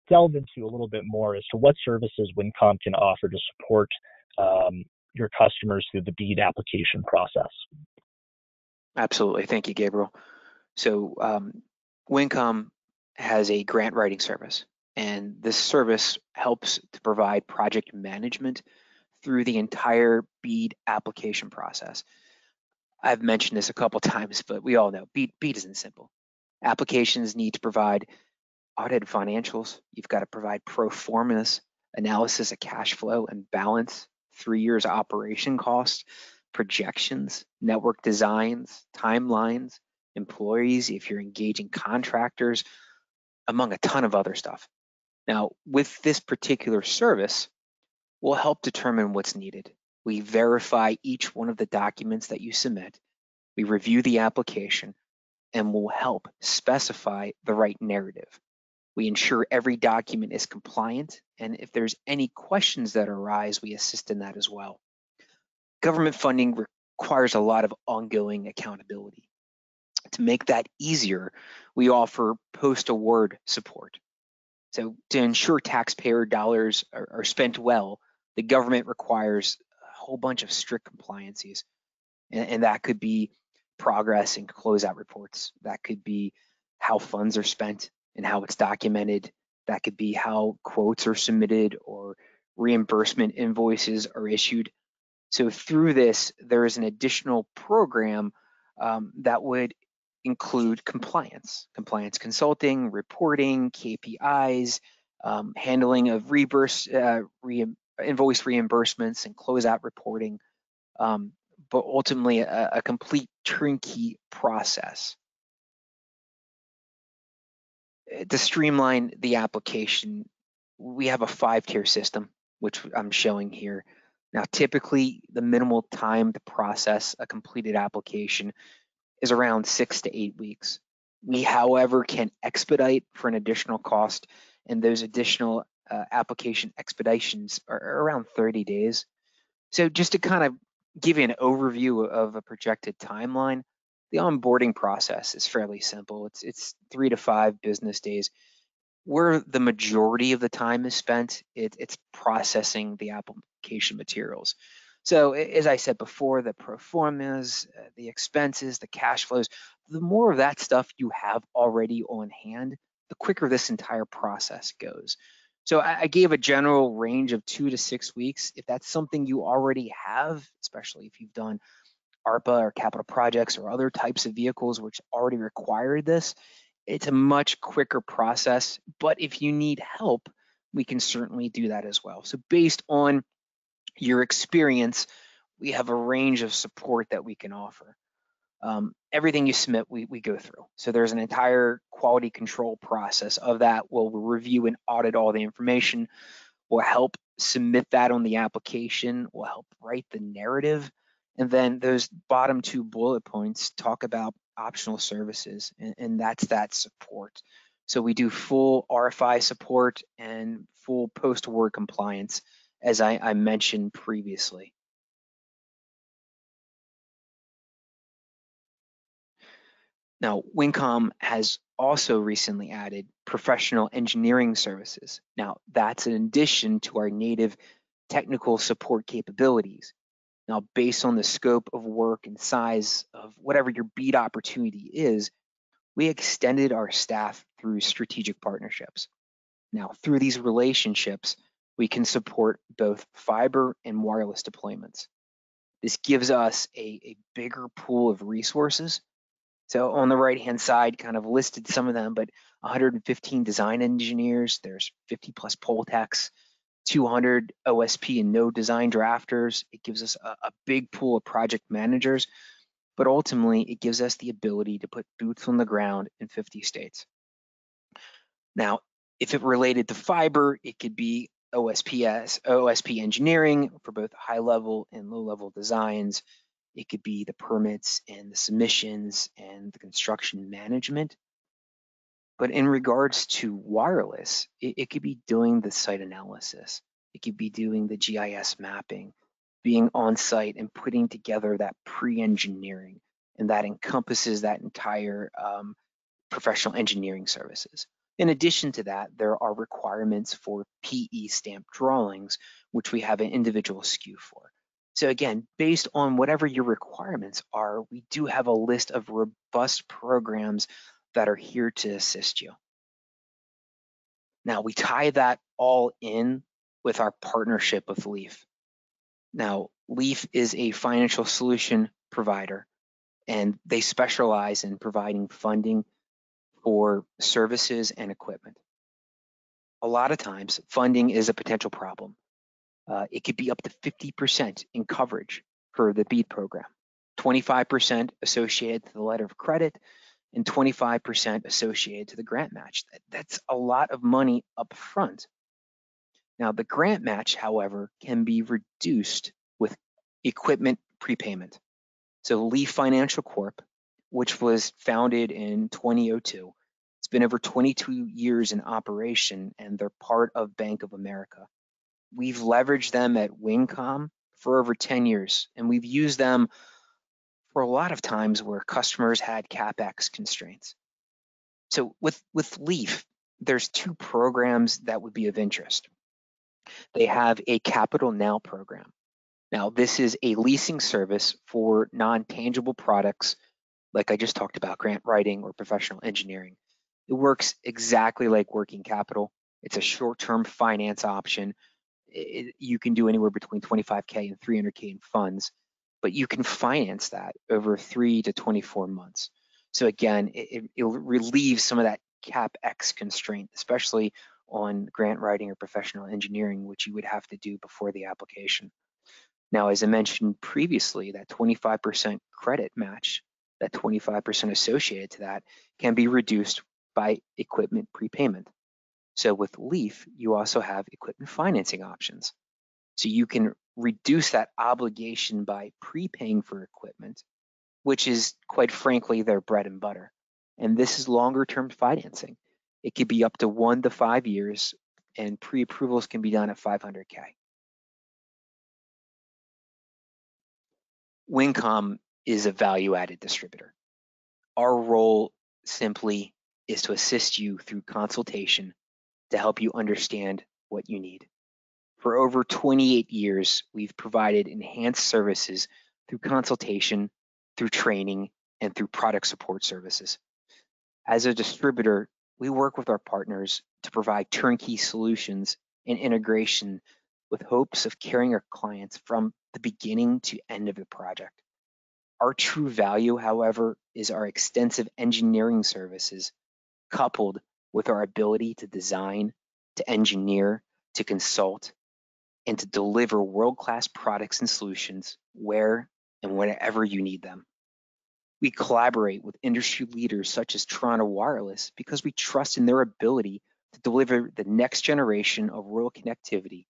delve into a little bit more as to what services Winncom can offer to support your customers through the BEAD application process. Absolutely. Thank you, Gabriel. So Winncom has a grant writing service, and this service helps to provide project management through the entire BEAD application process. I've mentioned this a couple times, but we all know BEAD isn't simple. Applications need to provide audited financials. You've got to provide pro formas, analysis of cash flow and balance, 3 years operation costs, projections, network designs, timelines, employees, if you're engaging contractors, among a ton of other stuff. Now, with this particular service, we'll help determine what's needed. We verify each one of the documents that you submit. We review the application and we'll help specify the right narrative. We ensure every document is compliant, and if there's any questions that arise, we assist in that as well. Government funding requires a lot of ongoing accountability. To make that easier, we offer post-award support. So to ensure taxpayer dollars are spent well, the government requires a whole bunch of strict compliances, and that could be progress and closeout reports. That could be how funds are spent and how it's documented. That could be how quotes are submitted or reimbursement invoices are issued. So through this, there is an additional program that would include compliance consulting, reporting, KPIs, handling of invoice reimbursements and closeout reporting, but ultimately a complete turnkey process. To streamline the application, we have a 5-tier system, which I'm showing here. Now, typically, the minimal time to process a completed application is around 6 to 8 weeks. We, however, can expedite for an additional cost, and those additional application expeditions are around 30 days. So just to kind of give you an overview of a projected timeline, the onboarding process is fairly simple. It's 3 to 5 business days. Where the majority of the time is spent, it's processing the application materials. So as I said before, the pro formas, the expenses, the cash flows, the more of that stuff you have already on hand, the quicker this entire process goes. So I gave a general range of 2 to 6 weeks. If that's something you already have, especially if you've done ARPA or capital projects or other types of vehicles which already require this, it's a much quicker process. But if you need help, we can certainly do that as well. So based on your experience, we have a range of support that we can offer. Everything you submit, we go through. So there's an entire quality control process of that. We'll review and audit all the information. We'll help submit that on the application. We'll help write the narrative. And then those bottom 2 bullet points talk about optional services, and that's that support. So we do full RFI support and full post-award compliance, as I mentioned previously. Now, Winncom has also recently added professional engineering services. Now, that's in addition to our native technical support capabilities. Now, based on the scope of work and size of whatever your BEAD opportunity is, we extended our staff through strategic partnerships. Now, through these relationships, we can support both fiber and wireless deployments. This gives us a bigger pool of resources. So on the right-hand side, kind of listed some of them, but 115 design engineers, there's 50 plus pole techs, 200 OSP and node design drafters. It gives us a big pool of project managers, but ultimately it gives us the ability to put boots on the ground in 50 states. Now, if it related to fiber, it could be OSP engineering for both high-level and low-level designs. It could be the permits and the submissions and the construction management. But in regards to wireless, it could be doing the site analysis. It could be doing the GIS mapping, being on site and putting together that pre-engineering, and that encompasses that entire professional engineering services. In addition to that, there are requirements for PE stamp drawings, which we have an individual SKU for. So again, based on whatever your requirements are, we do have a list of robust programs that are here to assist you. Now, we tie that all in with our partnership with Leaf. Now, Leaf is a financial solution provider, and they specialize in providing funding for services and equipment. A lot of times, funding is a potential problem. It could be up to 50% in coverage for the BEAD program, 25% associated to the letter of credit, and 25% associated to the grant match. That's a lot of money up front. Now, the grant match, however, can be reduced with equipment prepayment. So Leaf Financial Corp, which was founded in 2002, it's been over 22 years in operation, and they're part of Bank of America. We've leveraged them at Winncom for over 10 years, and we've used them for a lot of times where customers had CapEx constraints. So with Leaf, there's 2 programs that would be of interest. They have a Capital Now program. Now, this is a leasing service for non-tangible products, like I just talked about, grant writing or professional engineering. It works exactly like working capital. It's a short-term finance option. You can do anywhere between 25K and 300K in funds, but you can finance that over 3 to 24 months. So again, it relieves some of that CapEx constraint, especially on grant writing or professional engineering, which you would have to do before the application. Now, as I mentioned previously, that 25% credit match, that 25% associated to that, can be reduced by equipment prepayment. So with LEAF, you also have equipment financing options. So you can reduce that obligation by prepaying for equipment, which is quite frankly their bread and butter. And this is longer term financing. It could be up to 1 to 5 years, and pre-approvals can be done at 500K. Winncom is a value-added distributor. Our role simply is to assist you through consultation to help you understand what you need. For over 28 years, we've provided enhanced services through consultation, through training, and through product support services. As a distributor, we work with our partners to provide turnkey solutions and integration with hopes of carrying our clients from the beginning to end of the project. Our true value, however, is our extensive engineering services coupled with our ability to design, to engineer, to consult, and to deliver world-class products and solutions where and whenever you need them. We collaborate with industry leaders such as Tarana Wireless because we trust in their ability to deliver the next generation of rural connectivity.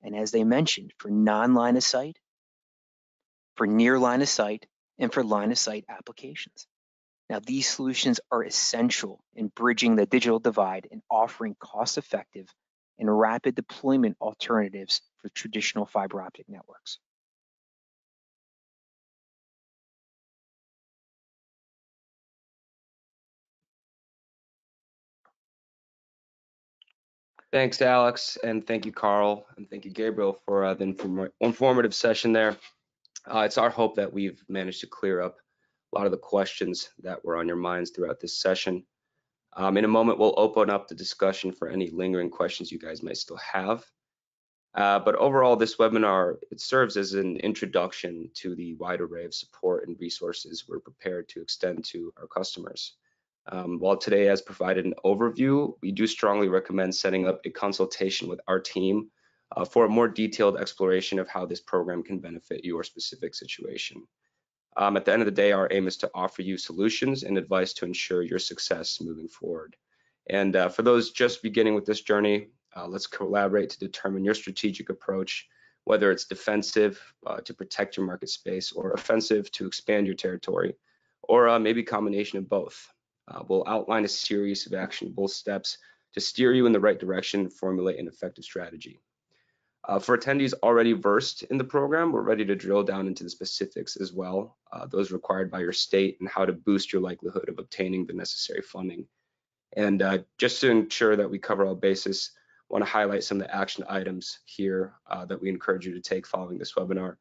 And as they mentioned, for non-line of sight, for near line of sight, and for line of sight applications. Now, these solutions are essential in bridging the digital divide and offering cost-effective and rapid deployment alternatives for traditional fiber optic networks. Thanks, Alex, and thank you, Carl, and thank you, Gabriel, for the informative session there. It's our hope that we've managed to clear up a lot of the questions that were on your minds throughout this session. In a moment, we'll open up the discussion for any lingering questions you guys might still have. But overall, this webinar, it serves as an introduction to the wide array of support and resources we're prepared to extend to our customers. While today has provided an overview, we do strongly recommend setting up a consultation with our team for a more detailed exploration of how this program can benefit your specific situation. At the end of the day, our aim is to offer you solutions and advice to ensure your success moving forward. And for those just beginning with this journey, let's collaborate to determine your strategic approach, whether it's defensive to protect your market space or offensive to expand your territory, or maybe a combination of both. We'll outline a series of actionable steps to steer you in the right direction and formulate an effective strategy. For attendees already versed in the program, we're ready to drill down into the specifics as well, those required by your state and how to boost your likelihood of obtaining the necessary funding. And just to ensure that we cover all bases, I want to highlight some of the action items here that we encourage you to take following this webinar.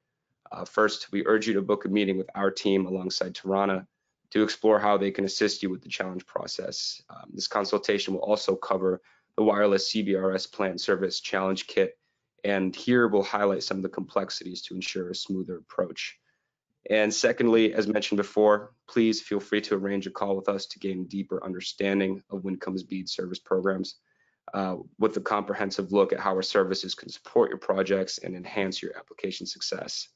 First, we urge you to book a meeting with our team alongside Tarana to explore how they can assist you with the challenge process. This consultation will also cover the wireless CBRS plan service challenge kit, and here we'll highlight some of the complexities to ensure a smoother approach. And secondly, as mentioned before, please feel free to arrange a call with us to gain a deeper understanding of Winncom's BEAD service programs with a comprehensive look at how our services can support your projects and enhance your application success.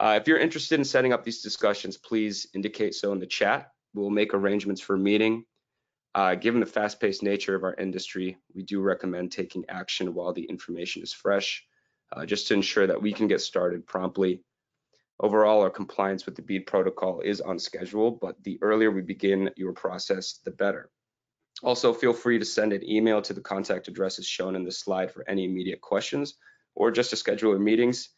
If you're interested in setting up these discussions, please indicate so in the chat. We'll make arrangements for a meeting. Given the fast-paced nature of our industry, we do recommend taking action while the information is fresh, just to ensure that we can get started promptly. Overall, our compliance with the BEAD protocol is on schedule, but the earlier we begin your process, the better. Also, feel free to send an email to the contact addresses shown in this slide for any immediate questions or just to schedule your meetings.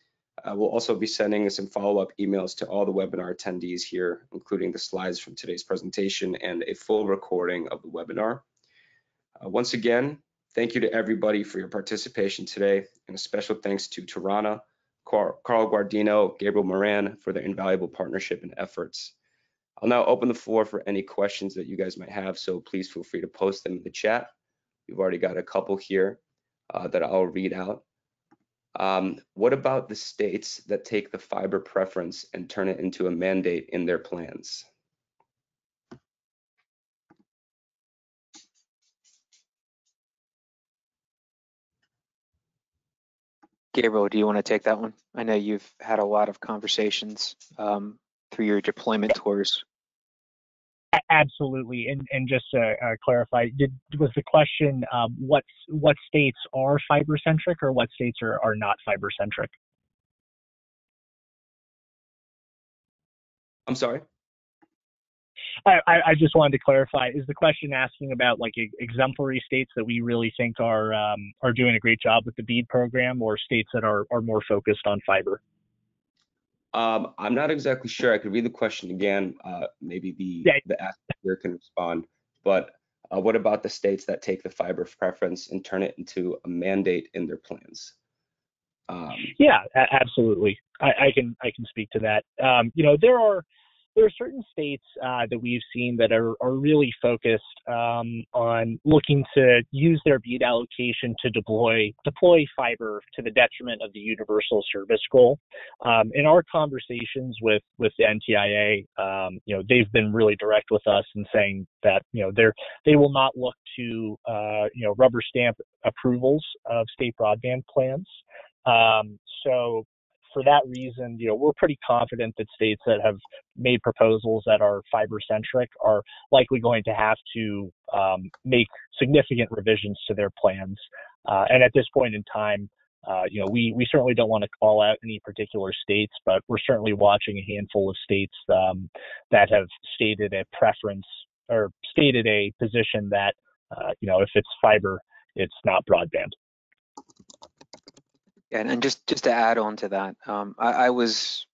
We'll also be sending some follow-up emails to all the webinar attendees here, including the slides from today's presentation and a full recording of the webinar. Once again, thank you to everybody for your participation today, and a special thanks to Tarana, Carl Guardino, Gabriel Moran for their invaluable partnership and efforts. I'll now open the floor for any questions that you guys might have, so please feel free to post them in the chat. We've already got a couple here that I'll read out. What about the states that take the fiber preference and turn it into a mandate in their plans? Gabriel, do you want to take that one? I know you've had a lot of conversations through your deployment tours. Absolutely, and just to clarify, was the question what states are fiber centric or what states are not fiber centric? I'm sorry. I just wanted to clarify. Is the question asking about like exemplary states that we really think are doing a great job with the BEAD program, or states that are more focused on fiber? I'm not exactly sure. I could read the question again. Maybe the aspect here can respond. But what about the states that take the fiber preference and turn it into a mandate in their plans? Yeah, absolutely. I can speak to that. There are certain states that we've seen that are really focused on looking to use their BEAD allocation to deploy fiber to the detriment of the universal service goal. In our conversations with the NTIA, they've been really direct with us in saying that they will not look to rubber stamp approvals of state broadband plans. So for that reason, we're pretty confident that states that have made proposals that are fiber centric are likely going to have to make significant revisions to their plans. And at this point in time, we certainly don't want to call out any particular states, but we're certainly watching a handful of states that have stated a preference or stated a position that, if it's fiber, it's not broadband. And just to add on to that, I was,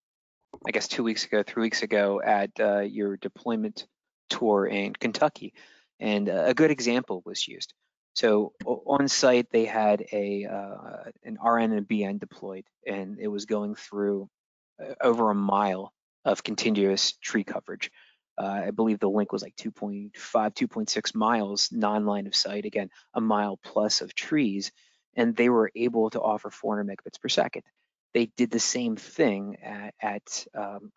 I guess 3 weeks ago at your deployment tour in Kentucky, and a good example was used. So on site, they had an RN and a BN deployed, and it was going through over a mile of continuous tree coverage. I believe the link was like 2.5, 2.6 miles non-line of sight, again, a mile plus of trees, and they were able to offer 400 megabits per second. They did the same thing at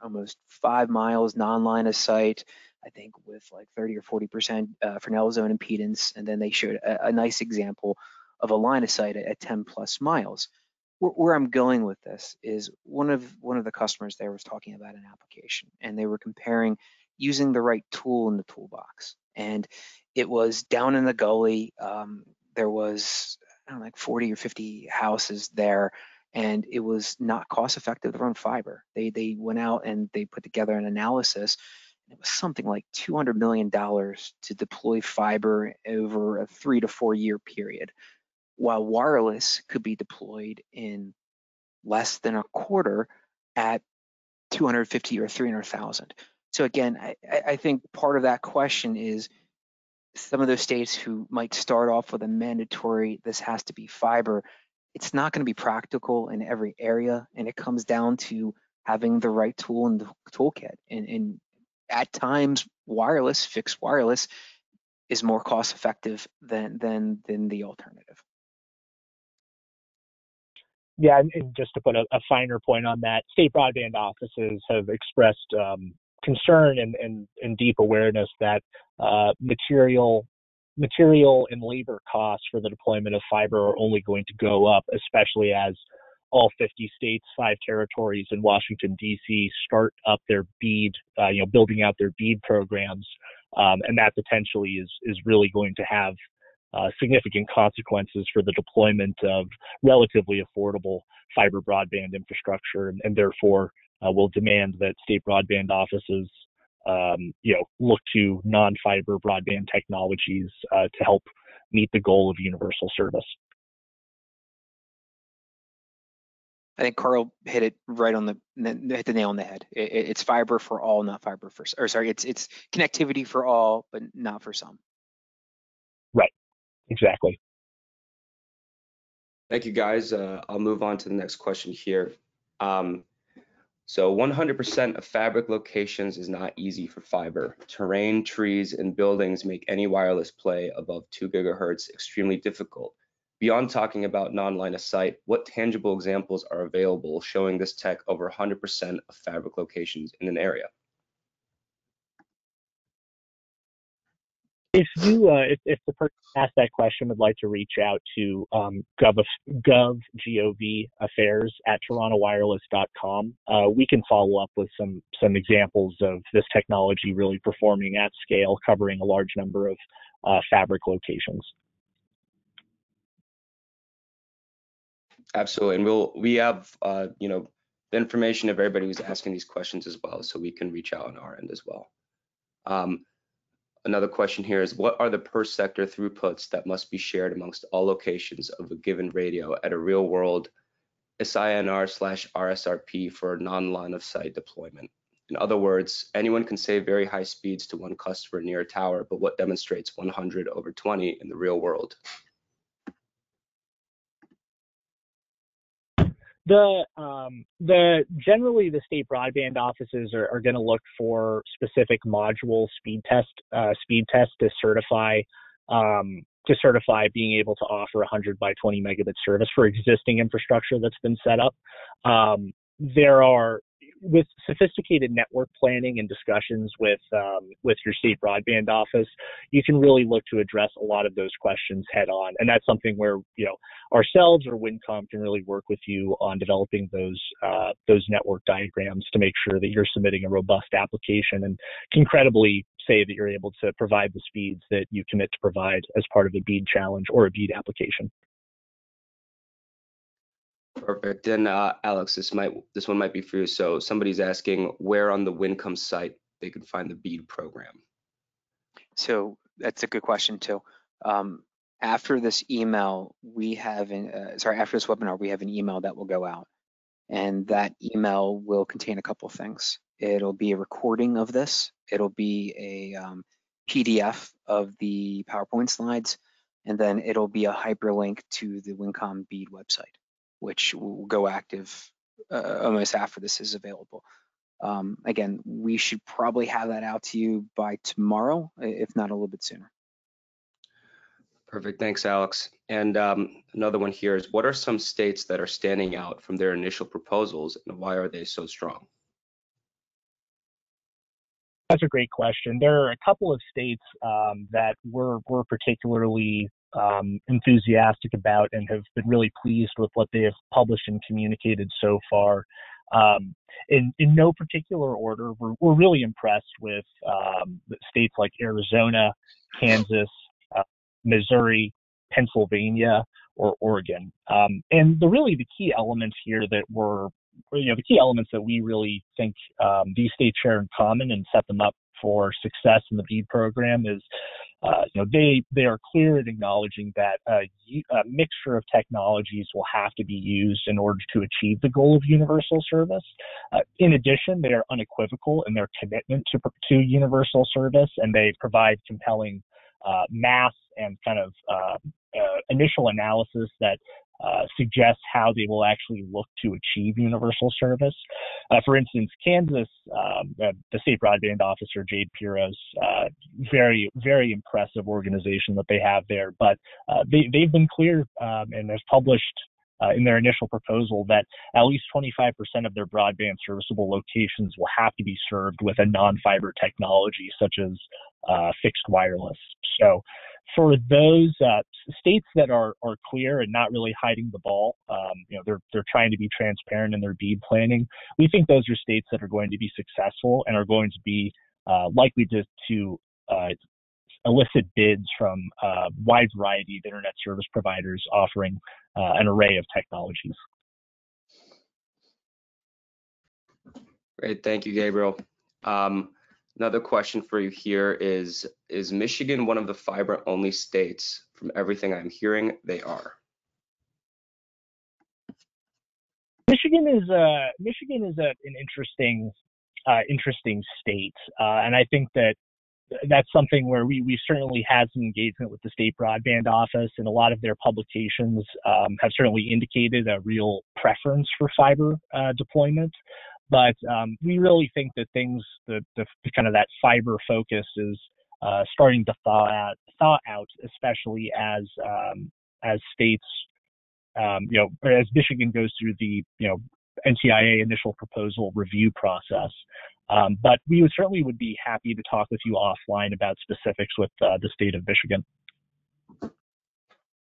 almost 5 miles non-line of sight, I think with like 30 or 40% Fresnel zone impedance, and then they showed a nice example of a line of sight at 10 plus miles. Where I'm going with this is one of the customers there was talking about an application, and they were comparing using the right tool in the toolbox, and it was down in the gully. There was like 40 or 50 houses there, and it was not cost effective to run fiber. They went out and they put together an analysis. It was something like $200 million to deploy fiber over a 3 to 4 year period, while wireless could be deployed in less than a quarter at 250 or 300,000. So again, I think part of that question is some of those states who might start off with a mandatory, this has to be fiber, it's not going to be practical in every area, and it comes down to having the right tool in the toolkit. And at times, fixed wireless, is more cost effective than the alternative. Yeah, and just to put a finer point on that, state broadband offices have expressed concern and deep awareness that material and labor costs for the deployment of fiber are only going to go up, especially as all 50 states, 5 territories, and Washington, D.C. start up their BEAD, building out their BEAD programs, and that potentially is really going to have significant consequences for the deployment of relatively affordable fiber broadband infrastructure, and therefore will demand that state broadband offices look to non-fiber broadband technologies to help meet the goal of universal service. I think Carl hit it right on hit the nail on the head. It's fiber for all, not fiber for, or sorry, it's connectivity for all, but not for some. Right, exactly. Thank you, guys. I'll move on to the next question here. So 100% of fabric locations is not easy for fiber. Terrain, trees, and buildings make any wireless play above 2 gigahertz extremely difficult. Beyond talking about non-line of sight, what tangible examples are available showing this tech over 100% of fabric locations in an area? If the person asked that question would like to reach out to gov affairs at taranawireless.com, we can follow up with some examples of this technology really performing at scale, covering a large number of fabric locations. Absolutely, and we have the information of everybody who's asking these questions as well, so we can reach out on our end as well. Another question here is, what are the per sector throughputs that must be shared amongst all locations of a given radio at a real world SINR/RSRP for non-line of sight deployment? In other words, anyone can say very high speeds to one customer near a tower, but what demonstrates 100 over 20 in the real world? Generally the state broadband offices are going to look for specific module speed test to certify being able to offer 100 by 20 megabit service for existing infrastructure that's been set up. There are, with sophisticated network planning and discussions with your state broadband office, you can really look to address a lot of those questions head on, and that's something where ourselves or Winncom can really work with you on developing those network diagrams to make sure that you're submitting a robust application and can credibly say that you're able to provide the speeds that you commit to provide as part of a BEAD challenge or a BEAD application. Perfect. And Alex, this one might be for you. So somebody's asking where on the Winncom site they can find the BEAD program. So that's a good question too. After this email, after this webinar, we have an email that will go out, and that email will contain a couple of things. It'll be a recording of this. It'll be a PDF of the PowerPoint slides, and then it'll be a hyperlink to the Winncom BEAD website, which will go active almost after this is available. Again, we should probably have that out to you by tomorrow, if not a little bit sooner. Perfect. Thanks, Alex. And another one here is, what are some states that are standing out from their initial proposals, and why are they so strong? That's a great question. There are a couple of states that we're particularly enthusiastic about and have been really pleased with what they have published and communicated so far. In no particular order, we're really impressed with states like Arizona, Kansas, Missouri, Pennsylvania, or Oregon. And the key elements here that the key elements that we really think these states share in common and set them up for success in the BEAD program is, they are clear in acknowledging that a mixture of technologies will have to be used in order to achieve the goal of universal service. In addition, they are unequivocal in their commitment to universal service, and they provide compelling math and kind of initial analysis that suggests how they will actually look to achieve universal service. For instance, Kansas, the state broadband officer, Jade Piro's, very, very impressive organization that they have there, but they've been clear and has published in their initial proposal that at least 25% of their broadband serviceable locations will have to be served with a non-fiber technology such as fixed wireless. So for those states that are clear and not really hiding the ball, they're trying to be transparent in their BEAD planning, we think those are states that are going to be successful and are going to be likely to elicit bids from a wide variety of internet service providers offering an array of technologies. Great, thank you, Gabriel. Another question for you here is Michigan one of the fiber-only states? From everything I'm hearing, they are. Michigan is an interesting state, and I think that's something where we certainly had some engagement with the state broadband office, and a lot of their publications have certainly indicated a real preference for fiber deployment. But we really think that the kind of that fiber focus is starting to thaw out, especially as as states, or as Michigan goes through the, NTIA initial proposal review process. But we certainly would be happy to talk with you offline about specifics with the state of Michigan.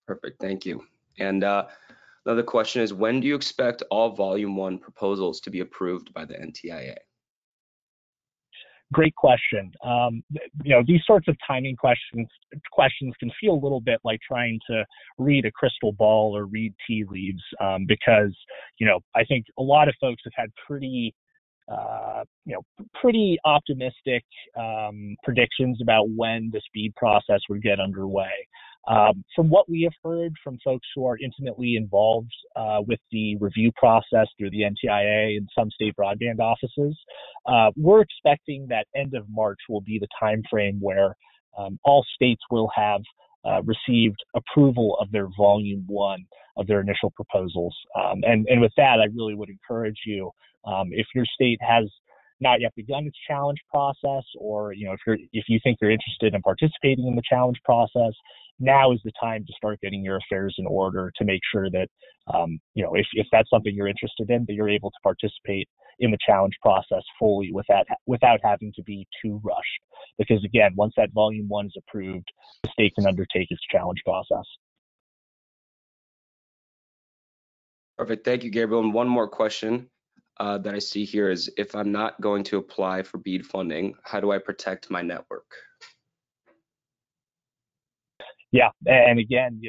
Perfect, thank you. And another question is, when do you expect all Volume 1 proposals to be approved by the NTIA? Great question. These sorts of timing questions can feel a little bit like trying to read a crystal ball or read tea leaves, because, I think a lot of folks have had pretty optimistic predictions about when the BEAD process would get underway. From what we have heard from folks who are intimately involved with the review process through the NTIA and some state broadband offices, we're expecting that end of March will be the time frame where all states will have received approval of their Volume 1 of their initial proposals. And with that, I really would encourage you, if your state has not yet begun its challenge process, or if you think you're interested in participating in the challenge process, now is the time to start getting your affairs in order to make sure that if that's something you're interested in, that you're able to participate in the challenge process fully without having to be too rushed. Because again, once that Volume 1 is approved, the state can undertake its challenge process. Perfect, thank you, Gabriel. And one more question that I see here is, if I'm not going to apply for BEAD funding, how do I protect my network? Yeah, and again,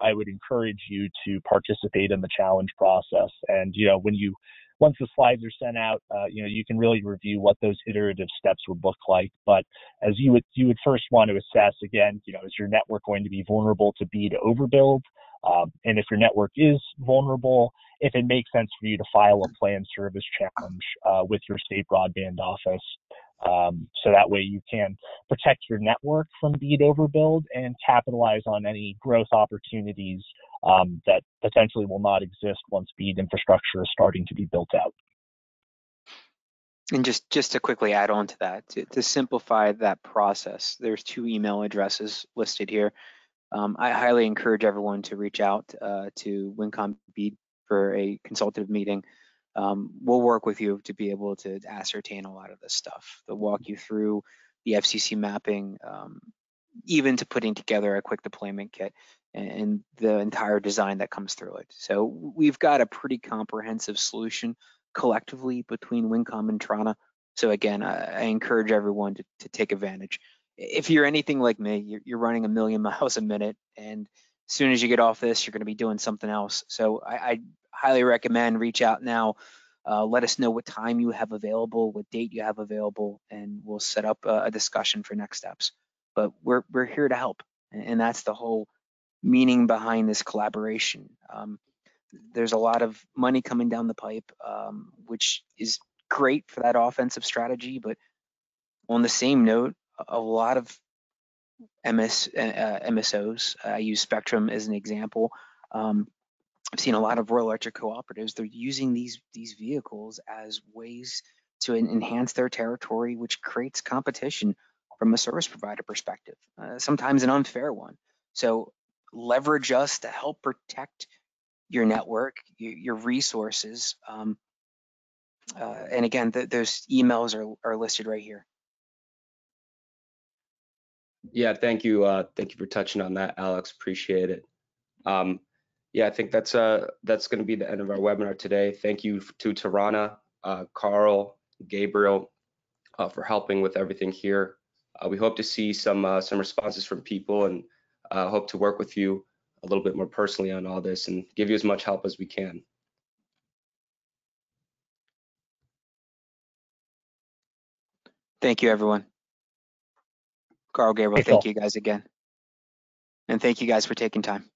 I would encourage you to participate in the challenge process. And once the slides are sent out, you can really review what those iterative steps would look like. But as you would first want to assess, again, is your network going to be vulnerable to BEAD overbuild? And if your network is vulnerable, if it makes sense for you to file a planned service challenge with your state broadband office. So that way you can protect your network from BEAD overbuild and capitalize on any growth opportunities that potentially will not exist once BEAD infrastructure is starting to be built out. And just to quickly add on to that, to simplify that process, there's 2 email addresses listed here. I highly encourage everyone to reach out to Winncom BEAD for a consultative meeting. We'll work with you to be able to ascertain a lot of this stuff. They'll walk you through the FCC mapping, even to putting together a quick deployment kit and the entire design that comes through it. So we've got a pretty comprehensive solution collectively between Winncom and Tarana. So again, I encourage everyone to take advantage. If you're anything like me, you're running 1 million miles a minute, and as soon as you get off this, you're going to be doing something else. So I highly recommend reach out now. Let us know what time you have available, what date you have available, and we'll set up a discussion for next steps. But we're here to help, and that's the whole meaning behind this collaboration. There's a lot of money coming down the pipe, which is great for that offensive strategy. But on the same note, a lot of MSOs, I use Spectrum as an example. I've seen a lot of rural electric cooperatives. They're using these vehicles as ways to enhance their territory, which creates competition from a service provider perspective, sometimes an unfair one. So leverage us to help protect your network, your resources. And again, those emails are listed right here. Yeah, thank you. Thank you for touching on that, Alex. Appreciate it. Yeah, I think that's going to be the end of our webinar today. Thank you to Tarana, Carl, Gabriel, for helping with everything here. We hope to see some responses from people, and hope to work with you a little bit more personally on all this and give you as much help as we can. Thank you, everyone. Carl, Gabriel, thank you guys again. And thank you guys for taking time.